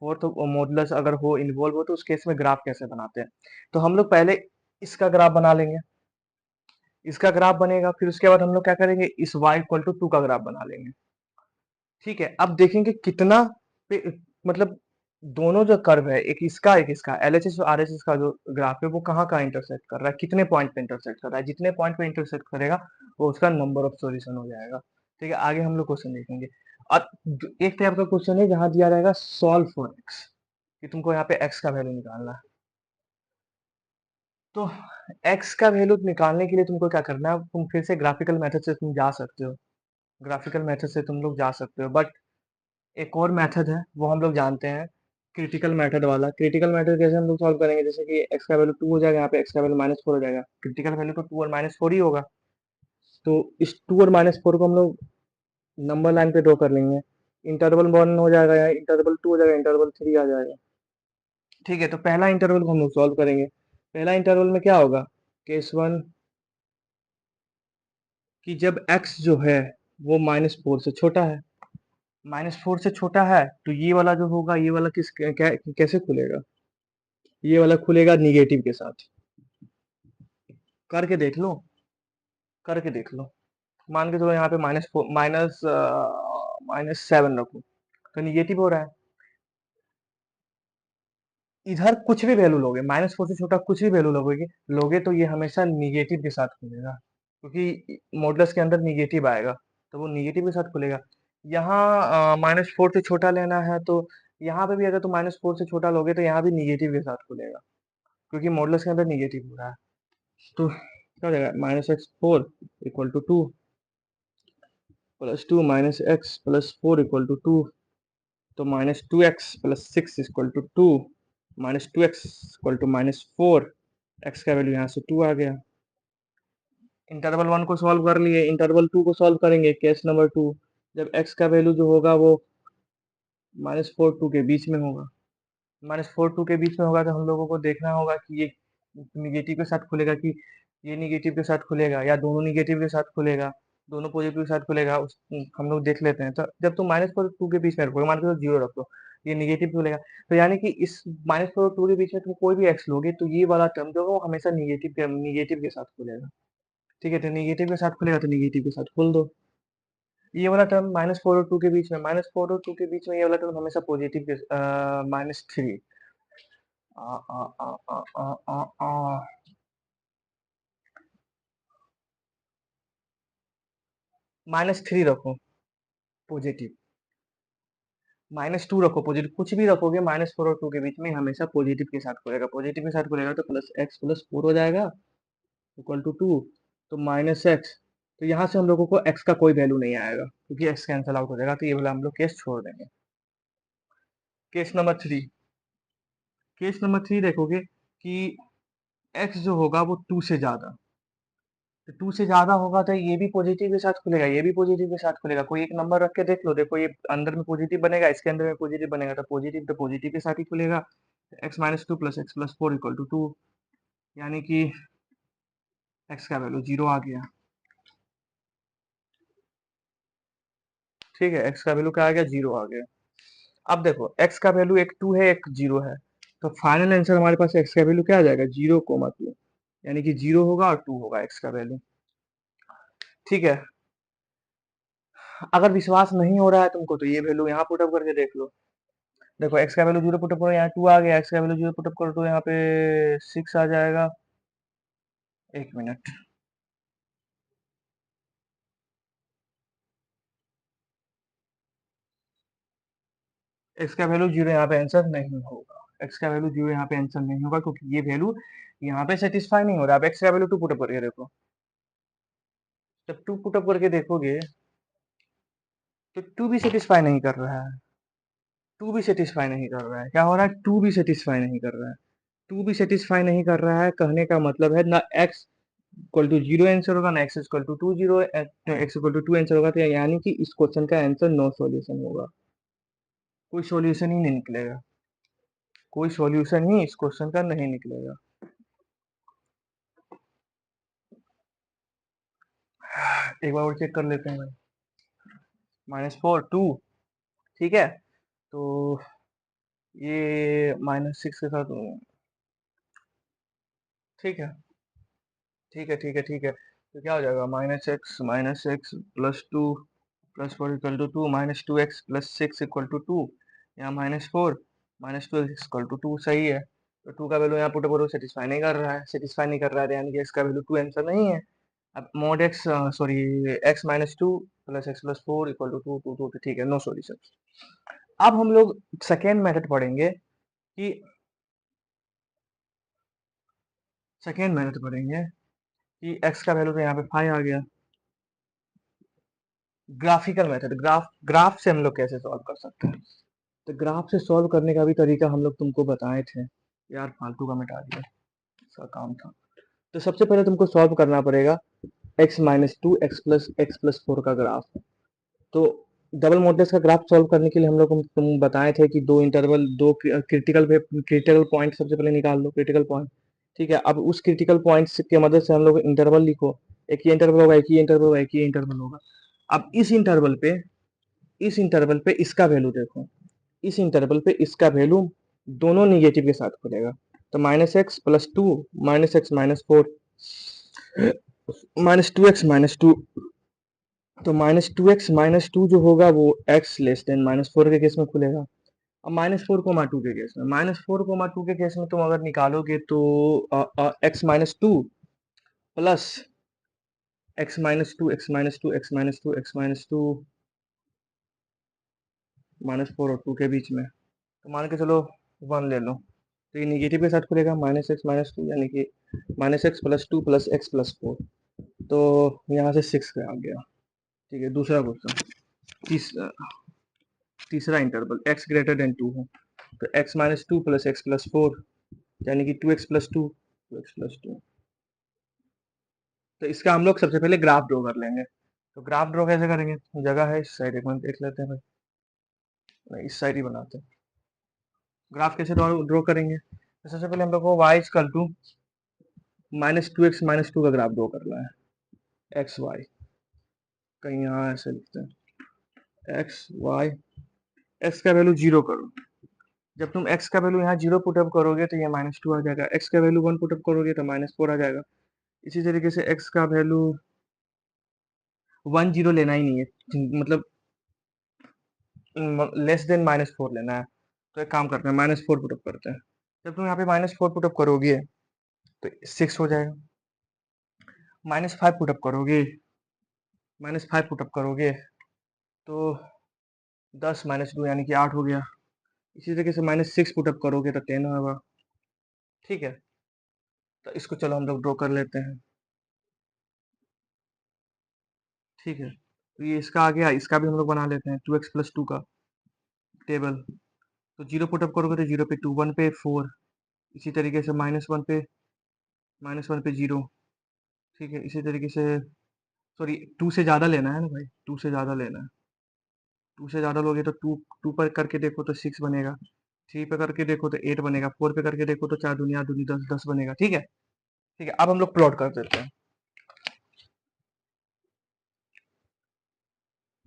फोर्थ मॉडुलस अगर हो इन्वॉल्व हो तो उस केस में ग्राफ कैसे बनाते हैं। तो हम लोग पहले इसका ग्राफ बना लेंगे, इसका ग्राफ बनेगा, फिर उसके बाद हम लोग क्या करेंगे, इस y इक्वल टू टू का ग्राफ बना लेंगे। ठीक है, अब देखेंगे कितना पे, मतलब दोनों जो कर्व है, एक इसका LHS और RHS का जो ग्राफ है वो कहाँ कहाँ इंटरसेक्ट कर रहा है, कितने पॉइंट पे इंटरसेक्ट कर रहा है, जितने पॉइंट पे इंटरसेक्ट करेगा वो उसका नंबर ऑफ सॉल्यूशन हो जाएगा। ठीक है, आगे हम लोग क्वेश्चन देखेंगे। और एक टाइप का क्वेश्चन है जहां दिया रहेगा सॉल्व फॉर एक्स, कि तुमको यहाँ पे एक्स का वैल्यू निकालना है। तो x का वैल्यू निकालने के लिए तुमको क्या करना है, तुम फिर से ग्राफिकल मेथड से तुम जा सकते हो, ग्राफिकल मेथड से तुम लोग जा सकते हो, बट एक और मेथड है वो हम लोग जानते हैं, क्रिटिकल मेथड वाला। क्रिटिकल मेथड कैसे हम लोग सॉल्व करेंगे, जैसे कि x का वैल्यू 2 हो जाएगा, यहाँ पे x का वैल्यू -4 हो जाएगा, क्रिटिकल वैल्यू तो 2 और -4 ही होगा। तो इस 2 और -4 को हम लोग नंबर लाइन पे ड्रॉ कर लेंगे, इंटरवल 1 हो जाएगा, या इंटरवल 2 हो जाएगा, इंटरवल 3 आ जाएगा। ठीक है, तो पहला इंटरवल को हम लोग सॉल्व करेंगे। पहला इंटरवल में क्या होगा, केस 1 कि जब x जो है वो -4 से छोटा है, -4 से छोटा है, तो ये वाला जो होगा, ये वाला कैसे खुलेगा, ये वाला खुलेगा निगेटिव के साथ। करके देख लो, करके देख लो। मान के चलो यहाँ पे -7 रखो, तो निगेटिव हो रहा है। इधर कुछ भी वैल्यू लोगे, -4 से छोटा कुछ भी वैल्यू लोगे, तो ये हमेशा निगेटिव के साथ खुलेगा, क्योंकि मॉडुलस के अंदर निगेटिव आएगा, तो वो निगेटिव के साथ खुलेगा। यहाँ -4 से छोटा लेना है, तो यहाँ पे भी अगर तुम -4 से छोटा लोगे तो यहाँ भी निगेटिव के साथ खुलेगा, क्योंकि मॉडुलस के अंदर निगेटिव हो रहा है। तो क्या हो जाएगा, -x4 = 2 +2 -x+4 = 2, तो -2x + 6 = 2, -2x = -4, x का वैल्यू यहाँ से 2 आ गया। इंटरवल 1 को सॉल्व कर लिए, इंटरवल 2 को सॉल्व करेंगे, केस नंबर 2, जब x का वैल्यू जो होगा वो -4 2 के बीच में होगा, -4 2 के बीच में होगा, तो हम लोगों को देखना होगा कि ये निगेटिव के साथ खुलेगा कि ये निगेटिव के साथ खुलेगा, या दोनों निगेटिव के साथ खुलेगा, दोनों पॉजिटिव के साथ खुलेगा, हम लोग देख लेते हैं। तो जब तुम -4 2 के बीच में रखोगे, मान के चलो 0 रख दो, ये निगेटिव खुलेगा, तो यानी कि इस -4 और 2 के बीच में तुम कोई भी x लोगे, तो ये वाला टर्म जो है वो हमेशा निगेटिव के साथ खुलेगा। ठीक है, तो निगेटिव के साथ खुलेगा, तो निगेटिव के साथ खोल दो। ये वाला टर्म -4 और 2 के बीच में, -4 और 2 के बीच में ये वाला टर्म हमेशा पॉजिटिव के -3 आ आ आ आ आ आ आ -3 रखो पॉजिटिव, -2 रखो पॉजिटिव, कुछ भी रखोगे -4 और 2 के बीच में हमेशा पॉजिटिव के साथ खुलेगा, पॉजिटिव के साथ खुलेगा, तो +x+4 हो जाएगा =2, तो -x, तो यहाँ से हम लोगों को x का कोई वैल्यू नहीं आएगा, क्योंकि x कैंसिल आउट हो जाएगा, तो ये वाला हम लोग केस छोड़ देंगे। केस नंबर 3, केस नंबर 3 देखोगे कि x जो होगा वो 2 से ज्यादा, तो 2 से ज्यादा होगा, तो ये भी पॉजिटिव के साथ खुलेगा, ये भी पॉजिटिव के साथ खुलेगा, कोई एक नंबर रख के देख लो, देखो ये अंदर में पॉजिटिव बनेगा, इसके अंदर में पॉजिटिव बनेगा, तो पॉजिटिव के साथ ही खुलेगा, x-2 + x+4 = 2, यानी कि x का वैल्यू 0 आ गया। ठीक है, x का वैल्यू क्या आ गया, 0 आ गया। अब देखो x का वैल्यू एक 2 है, एक 0 है, तो फाइनल आंसर हमारे पास x का वैल्यू क्या आ जाएगा, 0,2, यानी कि 0 होगा और 2 होगा x का वैल्यू। ठीक है, अगर विश्वास नहीं हो रहा है तुमको, तो ये वैल्यू यहाँ पुटअप करके देख लो। देखो x का वैल्यू 0 पुटअप करो, यहाँ 2 आ गया, x का वैल्यू 0 पुटअप करो, तो यहाँ पे 6 आ जाएगा। एक मिनट, x का वैल्यू 0 यहाँ पे आंसर नहीं होगा, x का वैल्यू 0 यहाँ पे आंसर नहीं होगा, क्योंकि ये वैल्यू यहाँ पे सेटिस्फाई नहीं हो रहा। अब x का वैल्यू 2 पुटअप करके देखो, जब 2 पुटअप करके देखोगे तो 2 भी सेटिस्फाई नहीं कर रहा है, 2 भी सेटिस्फाई नहीं कर रहा है, क्या हो रहा है, 2 भी सेटिस्फाई नहीं कर रहा है, 2 भी सेटिस्फाई नहीं कर रहा है, कहने का मतलब है ना x इक्वल टू 0 आंसर होगा, ना x equal to 2 0 x equal to 2 answer होगा, तो यानी कि इस क्वेश्चन का आंसर नो सॉल्यूशन होगा, कोई सॉल्यूशन ही नहीं निकलेगा, कोई सॉल्यूशन ही इस क्वेश्चन का नहीं निकलेगा। एक बार और चेक कर लेते हैं भाई, -4 2, ठीक है, तो ये -6 के साथ, ठीक है, ठीक है, ठीक है, ठीक है, तो क्या हो जाएगा, -x +2 +4 = 2, -2x +6 = 2, यहाँ -4 -2x = 2 सही है, तो 2 का वैल्यू यहाँ पुट करो, सेटिस्फाई नहीं कर रहा है, सेटिस्फाई नहीं कर रहा है, यानी कि इसका वैल्यू 2 आंसर नहीं है। अब mod x sorry x -2 + x+4 = 2 2 2, ठीक है, नो सॉल्यूशन। अब हम लोग सेकेंड मेथड पढ़ेंगे कि सेकेंड मेथड पढ़ेंगे कि x का वैल्यू तो यहाँ पे 5 आ गया। ग्राफिकल मेथड, ग्राफ से हम लोग कैसे सॉल्व कर सकते हैं। तो ग्राफ से सॉल्व करने का भी तरीका हम लोग तुमको बताए थे यार, फालतू का मिटा दिया, इसका काम था। तो सबसे पहले तुमको सॉल्व करना पड़ेगा x minus to x plus four का ग्राफ। तो डबल मॉडल्स का ग्राफ सॉल्व करने के लिए हम लोग तुम बताए थे कि दो क्रिटिकल पॉइंट सबसे पहले निकाल लो, क्रिटिकल पॉइंट। ठीक है, अब उस क्रिटिकल पॉइंट्स के मदद से हम लोग इंटरवल लिखो, एक ही इंटरवल होगा, एक ही इंटरवल होगा, एक ही इंटरवल होगा। अब इस इंटरवल पे इसका वैल्यू देखो, इस इंटरवल पे इसका वैल्यू दोनों निगेटिव के साथ खुलेगा। तो -x+2 -x-4 -2x-2, तो -2x-2 जो होगा वो x लेस देन -4 के केस में खुलेगा। अब -4,2 के केस में, -4,2 के केस में तुम अगर निकालोगे तो x-2 plus x-2 x-2 x-2 x-2 -4 और 2 के बीच में, तो मान के चलो 1 ले लो, तो ये निगेटिव के साथ खुलेगा -x-2, यानी कि -x+2 प्लस x+4, तो यहाँ से 6 आ गया। ठीक है, दूसरा क्वेश्चन, तीसरा इंटरवल x ग्रेटर देन 2 हो, तो x-2 प्लस x+4 यानी कि 2x+2। तो इसका हम लोग सबसे पहले ग्राफ ड्रॉ कर लेंगे। तो ग्राफ ड्रॉ कैसे करेंगे, जगह है इस साइड, एक मिनट देख लेते हैं भाई, नहीं इस साइड ही बनाते हैं। ग्राफ कैसे ड्रॉ करेंगे, तो सबसे पहले हम लोग को y इक्वल टू -2x-2 का ग्राफ ड्रॉ करना है। एक्स वाई, कहीं यहाँ ऐसे लिखते हैं, एक्स वाई, एक्स का वैल्यू 0 करो। जब तुम x का वैल्यू यहाँ 0 पुटअप करोगे तो ये -2 आ जाएगा, x का वैल्यू 1 पुटअप करोगे तो -4 आ जाएगा। इसी तरीके से x का वैल्यू 1 0 लेना ही नहीं है, मतलब लेस देन -4 लेना है। तो एक काम करते हैं, -4 पुटअप करते हैं। जब तुम यहाँ पे -4 पुटअप करोगे तो 6 हो जाएगा, -5 पुटअप करोगे, -5 पुटअप करोगे तो 10 -2 यानी कि 8 हो गया। इसी तरीके से -6 पुटअप करोगे तो 10 होगा। ठीक है, तो इसको चलो हम लोग ड्रॉ कर लेते हैं। ठीक है, तो ये इसका आ गया, इसका भी हम लोग बना लेते हैं, 2x+2 का टेबल। तो 0 पुटअप करोगे तो 0 पे 2, 1 पे 4, इसी तरीके से -1 पे 0। ठीक है, इसी तरीके से, सॉरी 2 से ज़्यादा लेना है ना भाई, 2 से ज़्यादा लेना है। 2 से ज़्यादा लोगे तो 2 पर करके देखो तो 6 बनेगा, 3 पे करके देखो तो 8 बनेगा, 4 पे करके देखो तो 4 दूनी 8 दूनी 10, 10 बनेगा। ठीक है, ठीक है, अब हम लोग प्लॉट कर देते हैं।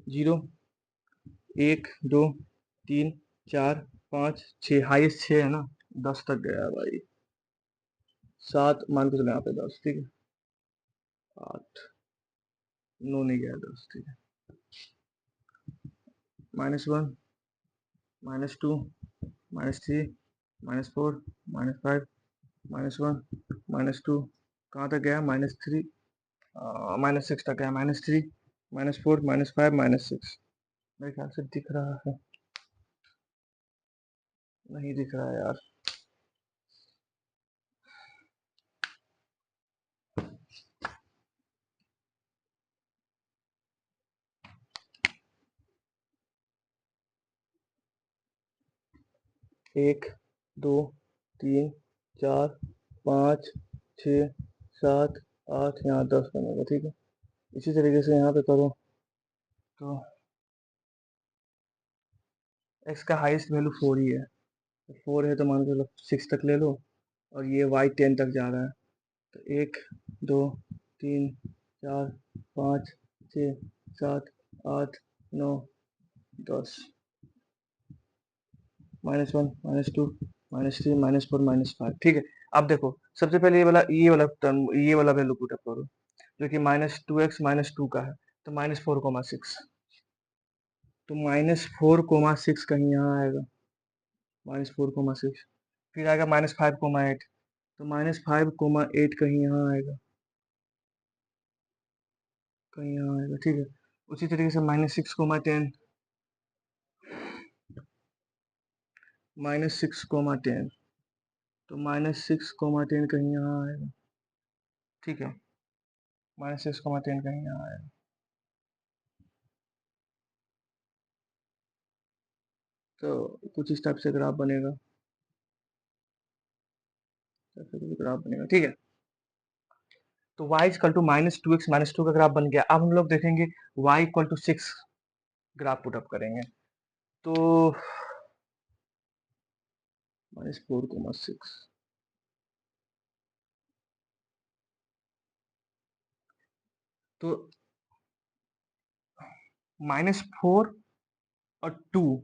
0 1 2 3 4 5 6, हाईएस्ट 6 है ना, 10 तक गया भाई, 7 मान के चलो यहाँ पे 10। ठीक है, 8 9 नहीं गया 10। ठीक है, -1 -2 -3 -4 -5 -1 -2, कहाँ तक गया, -3 -6 तक गया, -3 -4 -5 -6। मेरे ख्याल से दिख रहा है, नहीं दिख रहा है यार। एक 2 3 4 5 6 7 8, यहाँ 10 बनेगा। ठीक है, इसी तरीके से यहाँ पे करो तो x का हाईएस्ट वैल्यू 4 ही है, 4 है तो मान के चलो 6 तक ले लो, और ये y 10 तक जा रहा है। तो 1 2 3 4 5 6 7 8 9 10, -1 -2 -3 -4 -5। ठीक है, अब देखो सबसे पहले ये वाला टर्म, ये वाला वैल्यू पुट अप करो, जो कि -2x-2 का है, तो -4,6, तो -4,6 कहीं यहाँ आएगा, -4,6, फिर आएगा -5,8, तो -5,8 कहीं यहाँ आएगा, कहीं यहाँ आएगा। ठीक है, उसी तरीके से -6,10, -6,10, तो -6,10 कहीं यहाँ आएगा। ठीक है, -6,10 कहीं यहाँ आया। तो कुछ इस टाइप से ग्राफ बनेगा, ऐसे कुछ ग्राफ बनेगा, ठीक है। तो y इक्वल टू -2x -2 का ग्राफ बन गया। अब हम लोग देखेंगे y equal to 6 graph put up करेंगे। तो -4,6 तो -4 और 2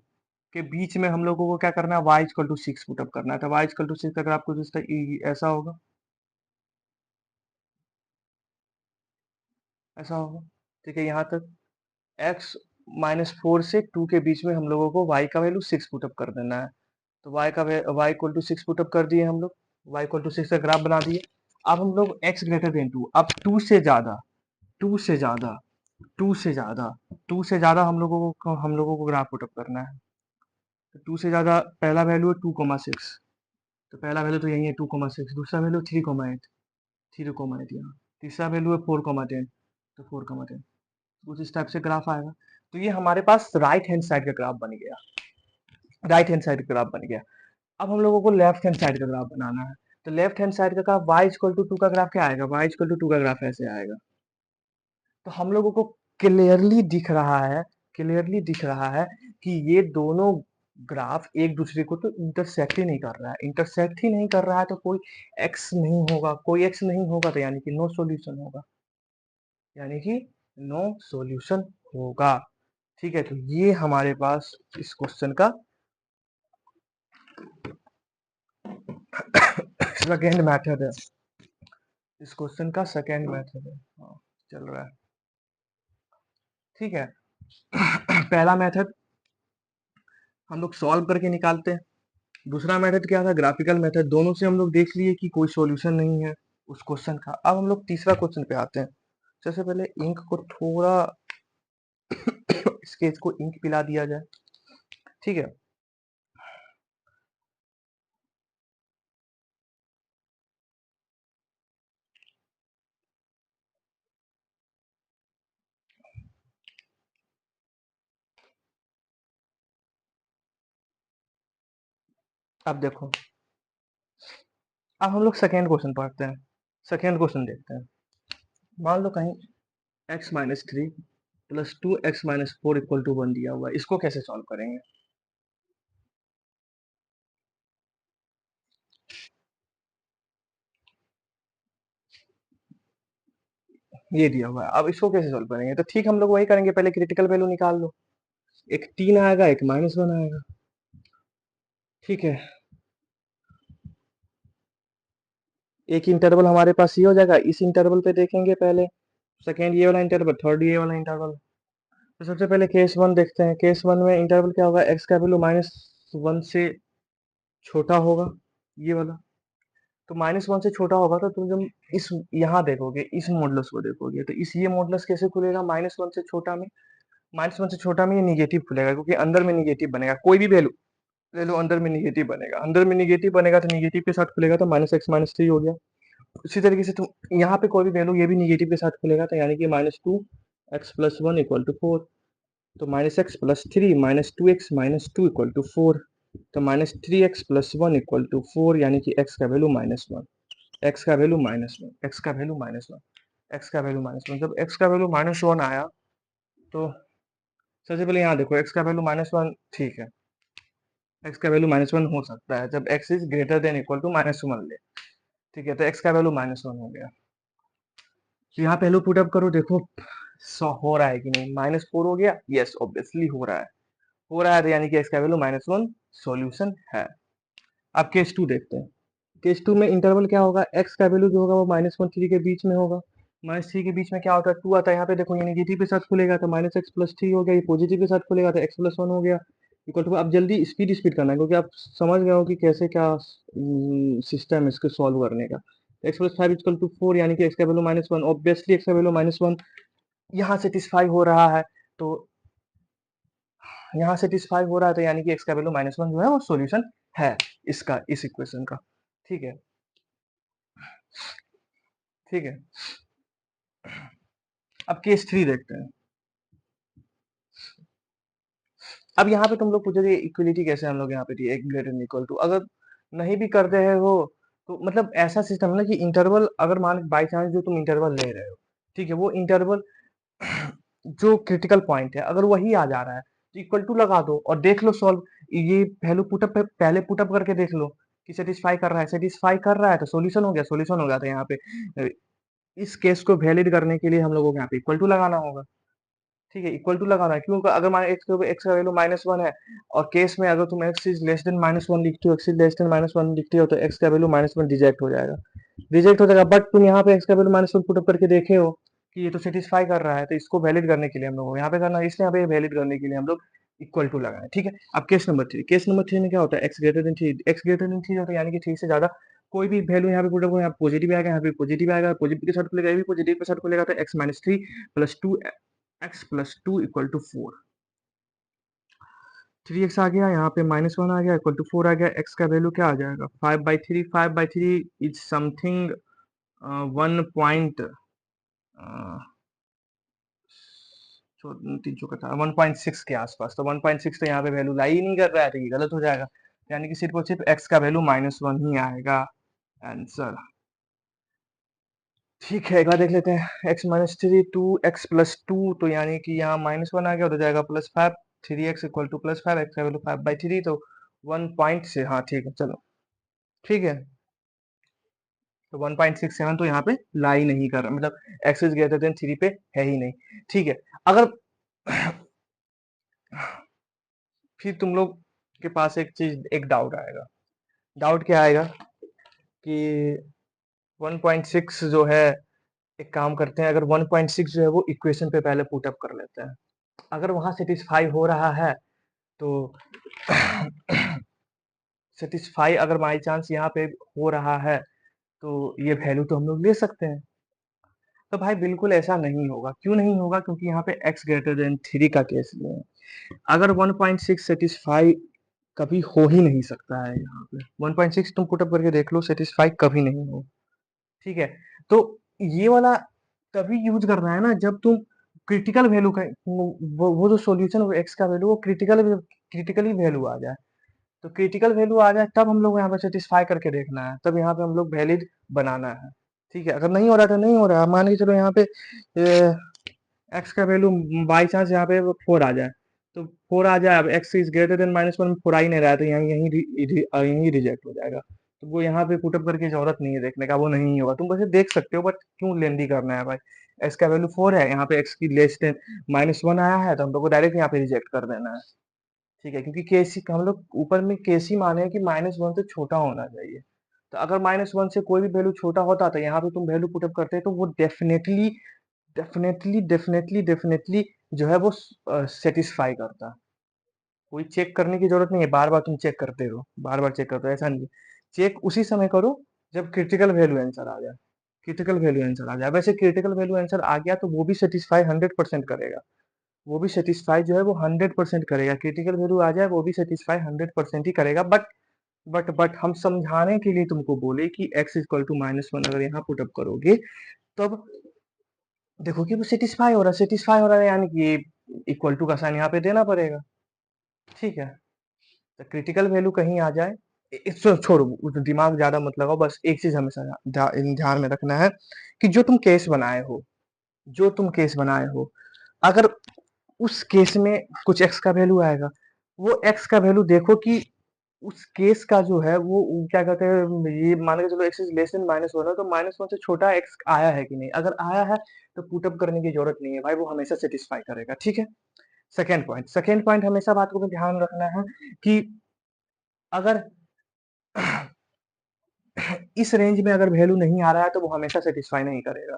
के बीच में हम लोगों को क्या करना है, y equal to 6 put up करना है। तो y इक्वल टू 6 का ग्राफ कुछ ऐसा होगा, ऐसा होगा, ठीक है। यहाँ तक x -4 से 2 के बीच में हम लोगों को y का वैल्यू 6 पुट अप कर देना है। तो y equal to 6 put up कर दिए हम लोग, y इक्वल टू 6 का ग्राफ बना दिए। अब हम लोग x ग्रेटर देन 2, अब 2 से ज्यादा, 2 से ज्यादा, 2 से ज्यादा, 2 से ज्यादा हम लोगों को ग्राफ पुट अप करना है। तो 2 से ज्यादा पहला वैल्यू है 2,6, तो पहला वैल्यू तो यही है 2,6, दूसरा वैल्यू 3,8, 3,8 यहाँ, तीसरा वैल्यू है 4,10, तो 4,10, कुछ इस टाइप से ग्राफ आएगा। तो ये हमारे पास राइट हैंड साइड का ग्राफ बन गया, राइट हैंड साइड का ग्राफ बन गया। अब हम लोगों को लेफ्ट हैंड साइड का ग्राफ बनाना है। तो लेफ्ट हैंड साइड का ग्राफ y इक्वल टू 2 का ग्राफ क्या आएगा, y इक्वल टू 2 का ग्राफ ऐसे आएगा। तो हम लोगों को क्लियरली दिख रहा है, क्लियरली दिख रहा है कि ये दोनों ग्राफ एक दूसरे को तो इंटरसेक्ट ही नहीं कर रहा है। इंटरसेक्ट ही नहीं कर रहा है तो कोई x नहीं होगा, कोई x नहीं होगा, तो यानी कि नो सॉल्यूशन होगा, यानी कि नो सॉल्यूशन होगा, ठीक है। तो ये हमारे पास इस क्वेश्चन का सेकेंड मेथड है, इस क्वेश्चन का सेकेंड मेथड है। हाँ, चल रहा है, ठीक है। पहला मेथड हम लोग सॉल्व करके निकालते हैं, दूसरा मेथड क्या था, ग्राफिकल मेथड। दोनों से हम लोग देख लिए कि कोई सॉल्यूशन नहीं है उस क्वेश्चन का। अब हम लोग तीसरा क्वेश्चन पे आते हैं। सबसे पहले इंक को थोड़ा स्केच को इंक पिला दिया जाए, ठीक है। अब देखो, अब हम लोग सेकेंड क्वेश्चन पढ़ते हैं, सेकेंड क्वेश्चन देखते हैं। मान लो कहीं x-3 plus 2x-4 equal to 1 दिया हुआ है, इसको कैसे सॉल्व करेंगे। ये दिया हुआ है, अब इसको कैसे सॉल्व करेंगे। तो ठीक, हम लोग वही करेंगे, पहले क्रिटिकल वैल्यू निकाल लो। एक 3 आएगा, एक -1 आएगा, ठीक है। एक इंटरवल हमारे पास ये हो जाएगा, इस इंटरवल पे देखेंगे पहले, सेकेंड ये वाला इंटरवल, थर्ड ये वाला इंटरवल। तो सबसे पहले केस वन देखते हैं। केस वन में इंटरवल क्या होगा, एक्स का वैल्यू -1 से छोटा होगा, ये वाला। तो -1 से छोटा होगा तो तुम जब इस यहाँ देखोगे, इस मॉडुलस को देखोगे, तो इस ये मॉडुलस कैसे खुलेगा, -1 से छोटा में, -1 से छोटा में ये निगेटिव खुलेगा, क्योंकि अंदर में निगेटिव बनेगा, कोई भी वैल्यू ले लो अंदर में निगेटिव बनेगा, अंदर में निगेटिव बनेगा तो निगेटिव के साथ खुलेगा, तो -x-3 हो गया। उसी तरीके से तुम यहाँ पे कोई भी वैल्यू ये भी निगेटिव के साथ खुलेगा, तो यानी कि -2x+1 इक्वल टू 4, तो -x+3 -2x-2 इक्वल टू 4, तो -3x+1 इक्वल टू 4, यानी कि x का वैल्यू -1, x का वैल्यू -1, x का वैल्यू -1, x का वैल्यू -1। जब x का वैल्यू -1 आया तो सबसे पहले यहाँ देखो, x का वैल्यू -1, ठीक है, x का वैल्यू -1 हो सकता है जब x is greater than equal to -1 ले, ठीक है। तो x का वैल्यू -1 हो गया। तो यहाँ पहले पुट अप करो, देखो हो रहा है कि नहीं, -4 हो गया, यस ऑब्वियसली हो रहा है, हो रहा है, तो यानी कि x का वैल्यू -1 सॉल्यूशन है। अब केस टू देखते हैं। केस टू में इंटरवल क्या होगा, x का वैल्यू जो होगा वो -1 3 के बीच में होगा। -3 के बीच में क्या होता है, 2 आता है। यहाँ पे देखो, ये नेगेटिव के साथ खुलेगा तो -x+3 हो गया, ये पॉजिटिव के साथ खुलेगा तो x+1 हो गया, इक्वल टू। अब जल्दी स्पीड स्पीड करना है, क्योंकि आप समझ गए हो कि कैसे क्या सिस्टम है इसको सॉल्व करने का। x+5 इक्वल टू 4, यानी कि x का वैल्यू -1, ऑब्वियसली x का वैल्यू -1 यहाँ सेटिस्फाई हो रहा है, तो यहाँ सेटिस्फाई हो रहा है, तो यानी कि x का वैल्यू -1 जो है वो सॉल्यूशन है इसका, इस इक्वेशन का, ठीक है। ठीक है। अब केस 3 देखते हैं। अब यहाँ पे तुम लोग पूछोगे इक्वलिटी कैसे हम लोग यहाँ पे दी एक ग्रेटर देन इक्वल टू, अगर नहीं भी कर रहे हो तो मतलब ऐसा सिस्टम है ना कि इंटरवल, अगर मान बाई चांस जो तुम इंटरवल ले रहे हो, ठीक है, वो इंटरवल जो क्रिटिकल पॉइंट है अगर वही आ जा रहा है तो इक्वल टू लगा दो और देख लो सॉल्व। ये वैल्यू पुटअप पहले पुटअप करके देख लो कि सेटिस्फाई कर रहा है, सेटिस्फाई कर रहा है तो सोल्यूशन हो गया, सोल्यूशन हो गया था यहाँ पे। इस केस को वैलिड करने के लिए हम लोगों को यहाँ पे इक्वल टू लगाना होगा। ठीक है, इक्वल टू लगाना है, क्यों? अगर मान एक्स का वैल्यू -1 है और केस में अगर तुम एक्स इज लेस देन -1 लिखते हो, एक्स इज लेस देन -1 लिखते हो तो एक्स का वैल्यू -1 रिजेक्ट हो जाएगा, रिजेक्ट हो जाएगा। बट तुम यहाँ पे एक्स का वैल्यू -1 पुटअप करके देखे हो कि ये तो सेटिस्फाई कर रहा है, तो इसको वैलिड करने के लिए हम लोग को यहाँ पे करना है, इसलिए यहाँ पे वैलिड करने के लिए हम लोग इक्वल टू लगाए। ठीक है, अब केस नंबर 3, केस नंबर 3 में क्या होता है, x greater than 3, x greater than 3 होता है, यानी कि 3 से ज्यादा कोई भी वैल्यू यहाँ पे पुटअप करो, यहाँ पॉजिटिव आएगा, यहाँ पे पॉजिटिव आएगा, पॉजिटिव के साथ खुलेगा, ये भी पॉजिटिव के साथ खुलेगा, तो x -3 + 2 x + 2 = 4। 3x आ गया, यहाँ पे -1 आ गया, इक्वल टू 4 आ गया, x का वैल्यू क्या आ जाएगा 5/3, 5/3 इज समथिंग 1 पॉइंट 1.6 के आसपास, तो 1.6 तो यहाँ पे वैल्यू लाई ही नहीं कर रहा है, तो ये गलत हो जाएगा, यानी कि सिर्फ और सिर्फ x का वैल्यू -1 ही आएगा आंसर। ठीक है, एक बार देख लेते हैं, x -3 2x + 2, तो यानी कि यहाँ -1 आ गया, तो जाएगा +5, 3x = +5, x का वैल्यू 5/3, तो 1 पॉइंट से, हाँ ठीक है चलो, ठीक है, तो 1.67 तो यहाँ पे लाई नहीं कर रहा, मतलब x इज ग्रेटर देन 3 पे है ही नहीं। ठीक है, अगर फिर तुम लोग के पास एक चीज, एक डाउट आएगा, डाउट क्या आएगा कि 1.6 जो है, एक काम करते हैं, अगर 1.6 जो है वो इक्वेशन पे पहले पुट अप कर लेते हैं, अगर वहां सेटिस्फाई हो रहा है तो सेटिस्फाई अगर बाई चांस यहाँ पे हो रहा है तो ये वैल्यू तो हम लोग ले सकते हैं। तो भाई बिल्कुल ऐसा नहीं होगा, क्यों नहीं होगा, क्योंकि यहाँ पे x ग्रेटर देन 3 का केस में अगर 1.6 सेटिस्फाई कभी हो ही नहीं सकता है, यहाँ पे 1.6 तुम पुटअप करके देख लो, सेटिस्फाई कभी नहीं हो। ठीक है, तो ये वाला तभी यूज करना है ना जब तुम क्रिटिकल वैल्यू का वो जो सॉल्यूशन एक्स का वैल्यू वो क्रिटिकली वैल्यू आ जाए, तो क्रिटिकल वैल्यू आ जाए तब हम लोग यहाँ पे सेटिस्फाई करके देखना है, तब यहाँ पे हम लोग वैलिड बनाना है। ठीक है, अगर नहीं हो रहा तो नहीं हो रहा, मान के चलो यहाँ पे एक्स का वैल्यू बाई चांस यहाँ पे 4 आ जाए, तो 4 आ जाए, अब एक्स इज ग्रेटर देन -1 4 आ ही नहीं रहा है, तो यहीं यहीं रिजेक्ट हो जाएगा, तो वो यहाँ पे पुटअप करके जरूरत नहीं है देखने का, वो नहीं होगा, तुम वैसे देख सकते हो, बट क्यों लेंदी करना है भाई। एक्स का वैल्यू 4 है, यहाँ पे एक्स की लेस देन -1 आया है, तो हम लोग को डायरेक्ट यहाँ पे रिजेक्ट कर देना है। ठीक है, क्योंकि केसी हम लोग ऊपर में केसी माने हैं कि -1 से छोटा होना चाहिए, तो अगर -1 से कोई भी वैल्यू छोटा होता तो यहाँ पे तुम वैल्यू पुटअप करते तो वो डेफिनेटली डेफिनेटली डेफिनेटली डेफिनेटली जो है वो सेटिस्फाई करता। कोई चेक करने की जरूरत नहीं है, बार बार तुम चेक करते रहो, बार बार चेक करते हो, ऐसा नहीं है। चेक उसी समय करो जब क्रिटिकल वैल्यू आंसर आ जाए, क्रिटिकल वैल्यू आंसर आ जाए, वैसे क्रिटिकल वैल्यू आंसर आ गया तो वो भी सेटिस्फाई 100% करेगा, वो भी सेटिस्फाई जो है वो 100% करेगा, क्रिटिकल वैल्यू आ जाए वो भी सेटिस्फाई 100% ही करेगा, बट हम समझाने के लिए तुमको बोले कि x = -1 अगर यहाँ पुटअप करोगे तब देखो कि वो सेटिस्फाई हो रहा है, सेटिस्फाई हो रहा है, यानी कि इक्वल टू का साइन यहाँ पे देना पड़ेगा। ठीक है, तो क्रिटिकल वैल्यू कहीं आ जाए, इसको छोड़ो, दिमाग ज्यादा मत लगाओ, बस एक चीज हमेशा ध्यान में रखना है कि जो तुम केस बनाए हो, जो तुम केस बनाए हो, अगर उस केस में कुछ एक्स का वैल्यू आएगा, वो एक्स का वैल्यू देखो कि उस केस का जो है वो क्या कहते हैं, ये मान के चलो एक्स इज लेस देन -1 है, तो -1 से छोटा एक्स आया है कि नहीं, अगर आया है तो पुटअप करने की जरूरत नहीं है भाई, वो हमेशा सेटिस्फाई करेगा। ठीक है, सेकेंड पॉइंट हमेशा बात को ध्यान रखना है कि अगर इस रेंज में अगर वैल्यू नहीं आ रहा है तो वो हमेशा सेटिस्फाई नहीं करेगा,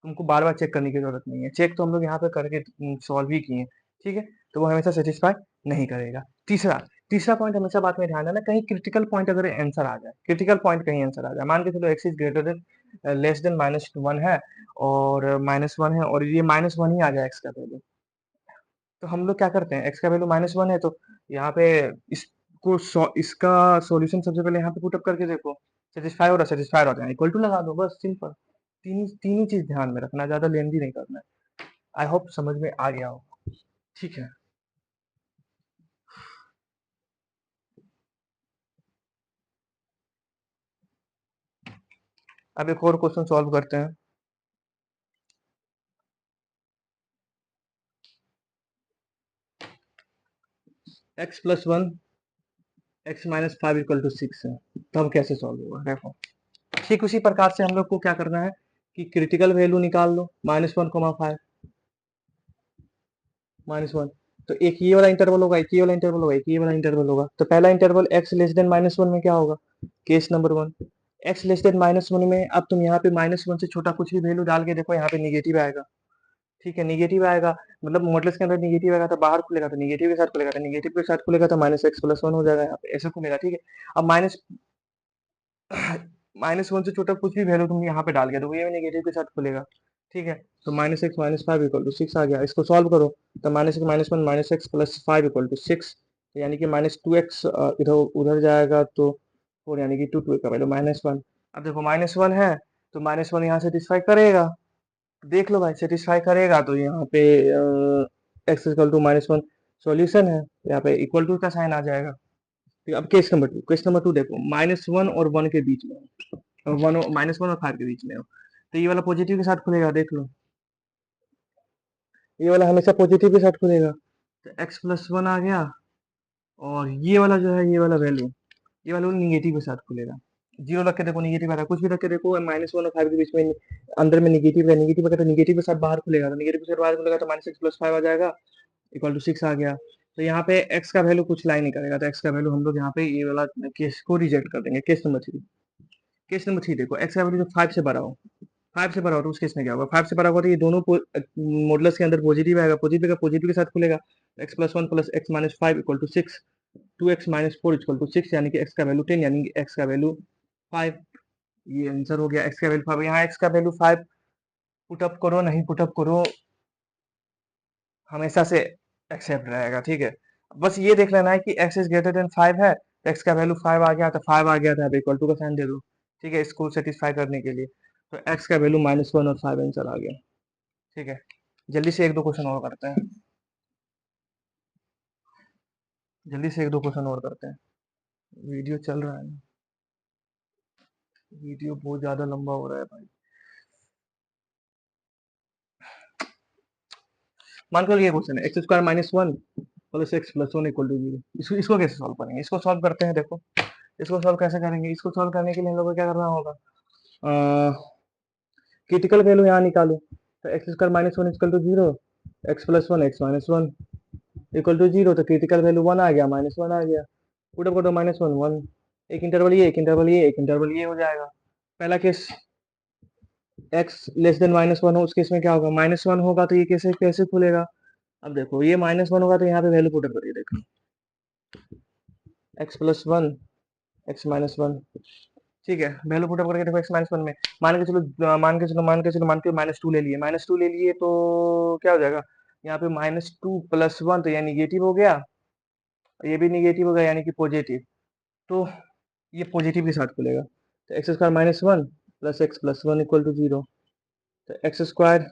तुमको बार बार चेक करने की जरूरत नहीं है, चेक तो हम लोग यहाँ पे करके सॉल्व ही किए। ठीक है, तो वो हमेशा सेटिस्फाई नहीं करेगा। तीसरा तीसरा पॉइंट हमेशा बात में ध्यान देना, कहीं क्रिटिकल पॉइंट अगर आंसर आ जाए, क्रिटिकल पॉइंट कहीं आंसर आ जाए, मान के चलो x is greater than less than -1 है और -1 है और ये -1 ही आ जाए एक्स का वैल्यू, तो हम लोग क्या करते हैं, एक्स का वैल्यू -1 है तो यहाँ पे इसको इसका सॉल्यूशन सबसे पहले यहाँ पे पुटअप करके देखो, सेटिस्फाई हो रहा है, सेटिस्फाई हो रहा है, इक्वल टू लगा दो, बस सिंपल। तीन तीन ही चीज ध्यान में रखना, ज्यादा लेंदी नहीं करना है। आई होप समझ में आ गया हो। ठीक है, अब एक और क्वेश्चन सॉल्व करते हैं। x plus one x minus five equal to six है, तब कैसे सॉल्व होगा देखो। ठीक उसी प्रकार से हम लोग को क्या करना है कि क्रिटिकल वैल्यू निकाल लो, -1, 5 -1। तो एक ये वाला इंटरवल होगा, एक ये वाला इंटरवल होगा, एक ये वाला इंटरवल होगा। तो पहला इंटरवल x लेस देन -1 में क्या होगा, case number one. x less than -1 में अब तुम यहाँ पे -1 से छोटा कुछ भी वैल्यू डाल के देखो, यहाँ पे निगेटिव आएगा। ठीक है, निगेटिव आएगा, मतलब मॉडल्स के अंदर निगेटिव आएगा तो बाहर खुलेगा, तो निगेटिव के साथ खुलेगा, तो निगेटिव के साथ खुलेगा तो -x+1 हो जाएगा, यहाँ पे ऐसे खुलेगा। ठीक है, अब माइनस -1 से छोटा कुछ भी वैल्यू तुम यहाँ पे डाल के देखो, ये भी नेगेटिव के साथ खुलेगा। ठीक है, तो -x - 5 इक्वल टू 6 आ गया। इसको सॉल्व करो तो -x - 1 -x+5 = 6, तो यानी कि -2x इधर उधर जाएगा तो 4, यानी कि 2 का वैल्यू -1। अब देखो -1 है तो -1 यहाँ सेटिस्फाई करेगा, देख लो भाई सेटिस्फाई करेगा, तो यहाँ पे x = -1 सॉल्यूशन है, यहाँ पे इक्वल टू का साइन आ जाएगा। ठीक है, अब केस नंबर टू देखो, -1 और 1 के बीच में, -1 और 5 के बीच में हो, तो ये वाला पॉजिटिव के साथ खुलेगा, देख लो ये वाला हमेशा पॉजिटिव के साथ खुलेगा। तो x+1 आ गया, और ये वाला जो है, ये वाला वैल्यू, ये वाला निगेटिव के साथ खुलेगा। जीरो रख के देखो, निगेटिव आ रहा है, कुछ भी रख के देखो, -1 और 5 के बीच में अंदर में निगेटिव है, निगेटिव अगर तो निगेटिव के साथ बाहर खुलेगा, तो निगेटिव के साथ बाहर खुलेगा तो -x+5 आ जाएगा, इक्वल टू 6 आ गया। तो यहाँ पे x का वैल्यू कुछ लाई नहीं करेगा, तो x का वैल्यू हम लोग यहाँ पे ये वाला केस को रिजेक्ट कर देंगे। केस नंबर 3 देखो, x का वैल्यू जो 5 से बड़ा हो, 5 से बड़ा हो तो उस केस में क्या होगा, 5 से बड़ा होगा तो ये दोनों मॉडुलस के अंदर पॉजिटिव आएगा, पॉजिटिव के साथ खुलेगा, x+1 + x - 5 = 6, 2x - 4 = 6, यानी कि x का वैल्यू 10, यानी कि x का वैल्यू 5। ये आंसर हो गया, x का वैल्यू 5। यहाँ x का वैल्यू 5 पुटअप करो, नहीं पुटअप करो, हमेशा से एक्सेप्ट रहेगा। ठीक है, बस ये देख लेना है कि x इज ग्रेटर देन 5 है, तो x का वैल्यू 5 आ गया, तो 5 आ गया था, अब इक्वल टू का साइन दे दो। ठीक है, इसको सेटिस्फाई करने के लिए, तो x का वैल्यू -1 और 5 आंसर आ गया। ठीक है, जल्दी से एक दो क्वेश्चन और करते हैं, जल्दी से एक दो क्वेश्चन और करते हैं, वीडियो चल रहा है ना, वीडियो बहुत ज्यादा लंबा हो रहा है भाई। मान कर ये क्वेश्चन है, x² - 1 + x+1 = 0। इसको कैसे सॉल्व करेंगे, इसको सॉल्व करते हैं। देखो इसको सॉल्व कैसे करेंगे, इसको सॉल्व करने के लिए हम लोग को क्या करना होगा, क्रिटिकल वैल्यू यहाँ निकालो, तो x² - 1 = 0, x+1 x - 1 = 0, तो क्रिटिकल वैल्यू 1 आ गया, -1 आ गया, पुट अप करो, -1 1, एक इंटरवल ये, एक इंटरवल ये, एक इंटरवल ये हो जाएगा। पहला केस x लेस देन -1 हो, उस केस में क्या होगा, -1 होगा तो ये कैसे कैसे खुलेगा। अब देखो ये -1 होगा तो यहाँ पे वैल्यू पुट अप करिए, देखो x+1 x - 1, ठीक है, वैल्यू पुट अप करके देखो, x - 1 में मान के चलो -2 ले लिए तो क्या हो जाएगा, यहाँ पे -2 + 1, तो ये निगेटिव हो गया, ये भी निगेटिव हो गया, यानी कि पॉजिटिव। तो ये पॉजिटिव के साथ खुलेगा, तो x² - 1 + x+1 = 0, तो x²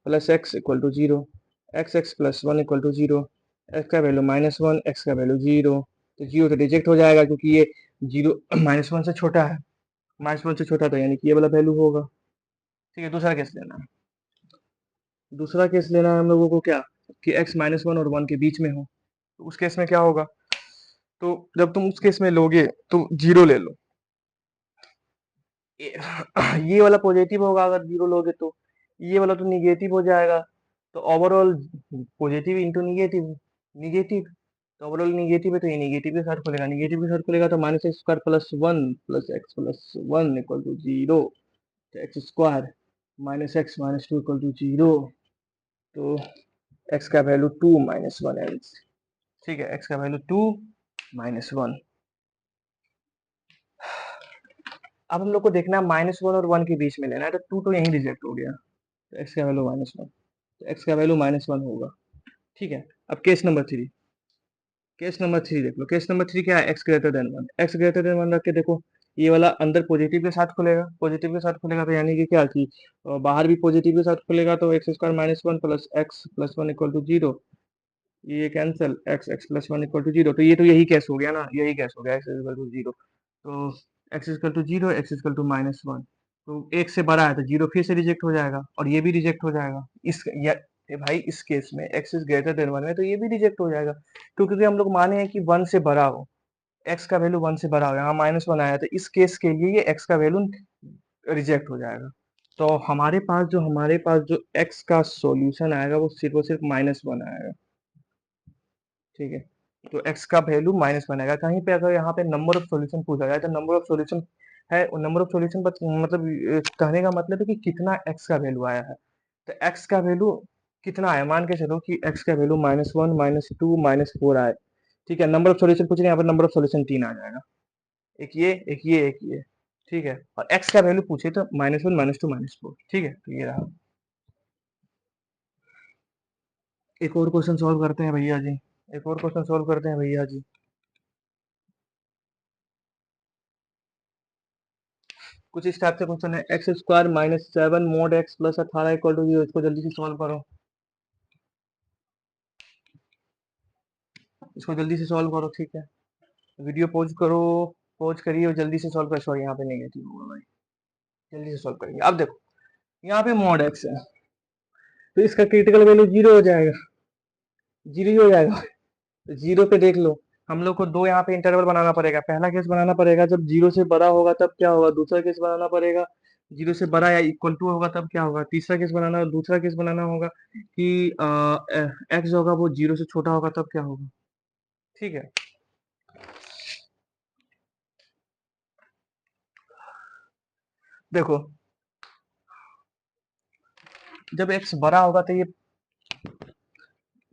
+ x = 0, x+1 = 0, x का वैल्यू -1, x का वैल्यू 0, तो 0 तो रिजेक्ट हो जाएगा, क्योंकि ये 0 -1 से छोटा है, -1 से छोटा था, यानी कि ये वाला वैल्यू होगा। ठीक है, दूसरा केस लेना है, दूसरा केस लेना है हम लोगों को क्या, कि x -1 और 1 के बीच में हो, तो उस केस में क्या होगा, तो जब तुम उस केस में लोगे तो 0 ले लो, ये वाला पॉजिटिव होगा अगर 0 लोगे तो, ये वाला तो निगेटिव हो जाएगा, तो overall positive into negative, negative, तो ओवरऑल निगेटिव है, तो ये निगेटिव के साथ खुलेगा, निगेटिव के साथ खुलेगा तो -x² + 1 + x+1 = 0, तो x² - x - 2 = 0, तो x का वैल्यू 2 - 1 है। ठीक है, x का वैल्यू 2 - 1। अब हम लोग को देखना है -1 और 1 के बीच में लेना है, तो 2 तो यहीं रिजेक्ट हो गया, तो x का वैल्यू -1, तो x का वैल्यू -1 होगा। ठीक है, अब केस नंबर 3 देख लो, केस नंबर 3 क्या है, x greater than 1, x greater than 1 रख के देखो, ये वाला अंदर पॉजिटिव के साथ खुलेगा, पॉजिटिव के साथ खुलेगा तो यानी कि क्या कि बाहर भी पॉजिटिव के साथ खुलेगा तो x square minus one plus x plus one equal to zero, ये cancel, x x plus one equal to zero, तो ये तो यही केस हो गया ना, यही केस हो गया, एक्स इक्वल टू जीरो, तो x equal to zero, x equal to minus one, तो एक से बड़ा है तो जीरो फिर से रिजेक्ट हो जाएगा और ये भी रिजेक्ट हो जाएगा, भाई इस केस में x is greater then one है तो ये भी रिजेक्ट हो जाएगा, तो क्योंकि हम लोग माने हैं कि वन से बड़ा हो, एक्स का वैल्यू वन से बड़ा हो, यहाँ माइनस वन आया तो इस केस के लिए ये एक्स का वैल्यू रिजेक्ट हो जाएगा, तो हमारे पास जो एक्स का सॉल्यूशन आएगा वो सिर्फ और सिर्फ माइनस वन आएगा, ठीक है, तो x का वैल्यू माइनस वन आएगा, कहीं पे अगर यहाँ पे नंबर ऑफ सॉल्यूशन पूछा जाए तो नंबर ऑफ सॉल्यूशन है, नंबर ऑफ सॉल्यूशन मतलब कहने का मतलब है कि कितना x का वैल्यू आया है, तो x का वैल्यू कितना है, मान के चलो कि x का value minus one minus two minus four आए, ठीक है, नंबर ऑफ सॉल्यूशन पूछ रहे हैं, यहाँ पर नंबर ऑफ सॉल्यूशन तीन आ जाएगा, एक ये एक ये एक ये, ठीक है, और x का वैल्यू पूछे तो minus one minus two minus four, ठीक है, तो ये रहा, एक और क्वेश्चन सॉल्व करते हैं भैया जी, एक और क्वेश्चन सॉल्व करते हैं भैया जी, कुछ इस टाइप से क्वेश्चन है, x square minus seven mode x plus अठारह इक्वल टू जीरो, इसको जल्दी से सॉल्व करो, इसको जल्दी से सॉल्व करो, ठीक है, वीडियो पॉज करो, पॉज करिए और जल्दी से सॉल्व करो, सॉरी यहाँ पे नेगेटिव होगा भाई, जल्दी से सॉल्व करेंगे, अब देखो यहाँ पे मोड एक्स है तो इसका क्रिटिकल वैल्यू जीरो हो जाएगा, जीरो ही हो जाएगा, तो जीरो पे देख लो, हम लोग को दो यहाँ पे इंटरवल बनाना पड़ेगा, पहला केस बनाना पड़ेगा जब जीरो से बड़ा होगा तब क्या होगा, दूसरा केस बनाना पड़ेगा जीरो से बड़ा या इक्वल टू होगा तब क्या होगा, तीसरा केस बनाना, दूसरा केस बनाना होगा कि एक्स होगा वो जीरो से छोटा होगा तब क्या होगा, ठीक है, देखो जब एक्स बड़ा होगा तो ये,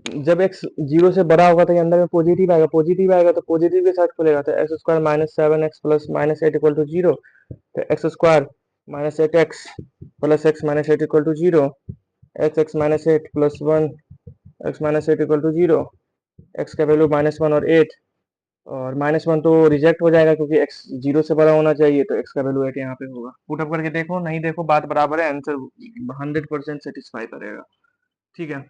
जब एक्स जीरो से बड़ा होगा तो ये अंदर में पॉजिटिव आएगा, पॉजिटिव आएगा तो पॉजिटिव के साथ खुलेगा, तो x square minus seven x plus minus eight equal to zero, तो x square minus eight x plus x minus eight equal to zero, x x minus eight plus one x minus eight equal to zero, x का value minus one और एट, और minus one तो reject हो जाएगा क्योंकि x zero से बड़ा होना चाहिए, तो एक्स का वैल्यू एट यहाँ पे होगा, पुट अप करके देखो, नहीं देखो बात बराबर है, आंसर 100% सेटिस्फाई करेगा, ठीक है,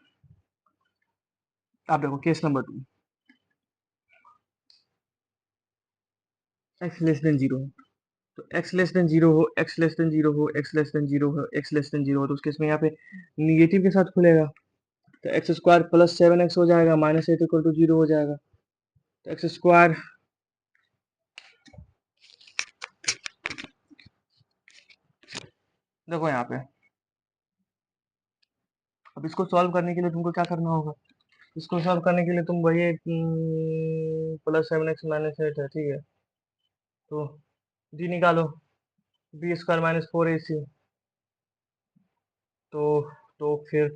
आप देखो case number two, x less than zero, तो एक्स लेस देन जीरो हो, एक्स लेस देन जीरो हो, एक्स लेस देन जीरो हो, एक्स लेस देन जीरो हो, तो उसके इसमें यहाँ पे निगेटिव के साथ खुलेगा, तो x square plus seven x हो जाएगा, minus eight equal to zero हो जाएगा, तो एक्स स्क्वायर, देखो यहाँ पे, अब इसको सॉल्व करने के लिए तुमको क्या करना होगा, इसको सॉल्व करने के लिए तुम वही plus seven x minus eight है, ठीक है, तो डी निकालो, b square minus four a c, तो तो फिर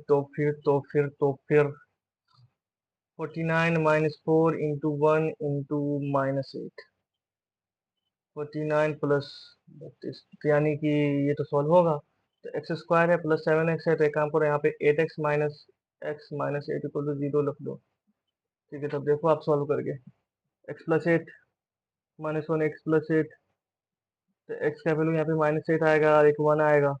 49 minus four into one into minus eight, 49 plus 32, तो यानी कि ये तो सॉल्व होगा, तो एक्स स्क्वायर है प्लस सेवन एक्स है, तो एक काम करो यहाँ पे eight x minus eight equal to zero लिख दो, ठीक है, तब देखो आप सॉल्व करके, x plus eight minus one x plus eight, तो एक्स का वैल्यू यहाँ पे माइनस एट आएगा और एक वन आएगा,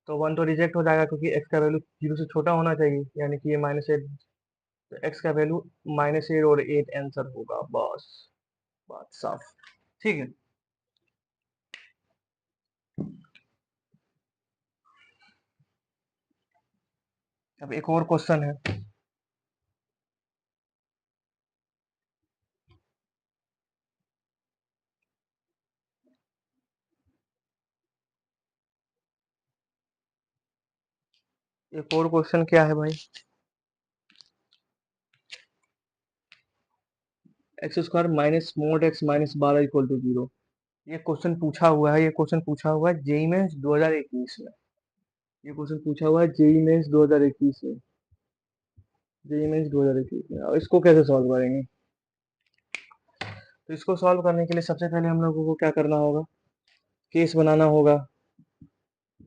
तो वन तो रिजेक्ट हो जाएगा क्योंकि एक्स का वैल्यू जीरो से छोटा होना चाहिए, यानी कि ये माइनस एट, तो एक्स का वैल्यू माइनस एट और एट आंसर होगा, बस बात साफ, ठीक है, अब एक और क्वेश्चन है, एक और क्वेश्चन क्या है भाई, x square minus mode x minus बारह इक्वल टू जीरो, ये क्वेश्चन पूछा हुआ है, ये क्वेश्चन पूछा हुआ है जेई मेंस 2021 में, ये क्वेश्चन पूछा हुआ है जेई मेंस 2021 में, जेई मेंस 2021 में, अब इसको कैसे सॉल्व करेंगे, तो इसको सॉल्व करने के लिए सबसे पहले हम लोगों को क्या करना होगा, केस बनाना होगा,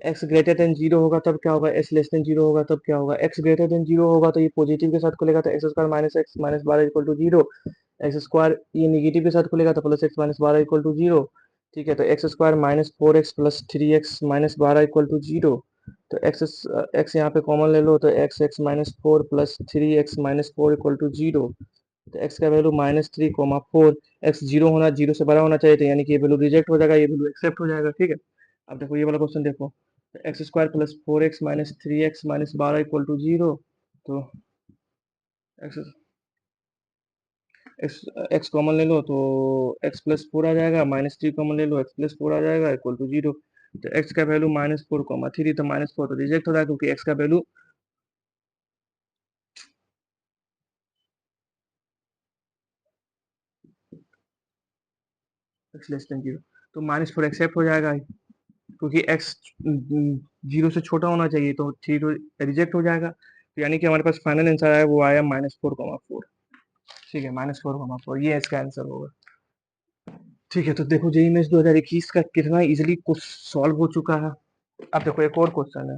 एक्स ग्रेटर देन जीरो होगा तब क्या होगा, एस लेस देन जीरो होगा तब क्या होगा, एक्स ग्रेटर देन जीरो होगा तो ये पॉजिटिव के साथ खुलेगा, तो x square minus x minus बारह equal to zero, x square ये निगेटिव के साथ खुलेगा तो प्लस एक्स माइनस बारह इक्वल टू जीरो, ठीक है, तो x square minus 4x plus 3x minus 12 equal to 0। तो एक्स यहाँ पे कॉमन ले लो, तो x minus 4 plus 3x minus 4 equal to 0। तो एक्स का वैल्यू -3, 4। एक्स जीरो होना, जीरो से बड़ा होना चाहिए था, यानी कि ये वैल्यू रिजेक्ट हो जाएगा, ये वैल्यू एक्सेप्ट हो जाएगा। ठीक है, अब देखो ये वाला क्वेश्चन देखो, तो x square plus 4x minus 3x minus 12 equal to 0। तो एक्स एक्स एक्स कॉमन ले लो, तो एक्स प्लस फोर आ जाएगा, -3 कॉमन ले लो, एक्स प्लस फोर आ जाएगा इक्वल टू 0। तो एक्स का वैल्यू -4, 3, तो -4 तो रिजेक्ट हो रहा है, क्योंकि एक्स का वैल्यू एक्स लेस देन 0, तो -4 एक्सेप्ट हो जाएगा, क्योंकि एक्स 0 से छोटा होना चाहिए, तो 3 तो रिजेक्ट हो जाएगा। तो यानी कि हमारे पास फाइनल आंसर आया, वो आया -4,4। ठीक है, -4,4 ये इसका आंसर होगा। ठीक है, तो देखो जेईई मेंस 2021 का कितना इजीली कुछ सॉल्व हो चुका है। अब देखो एक और क्वेश्चन है।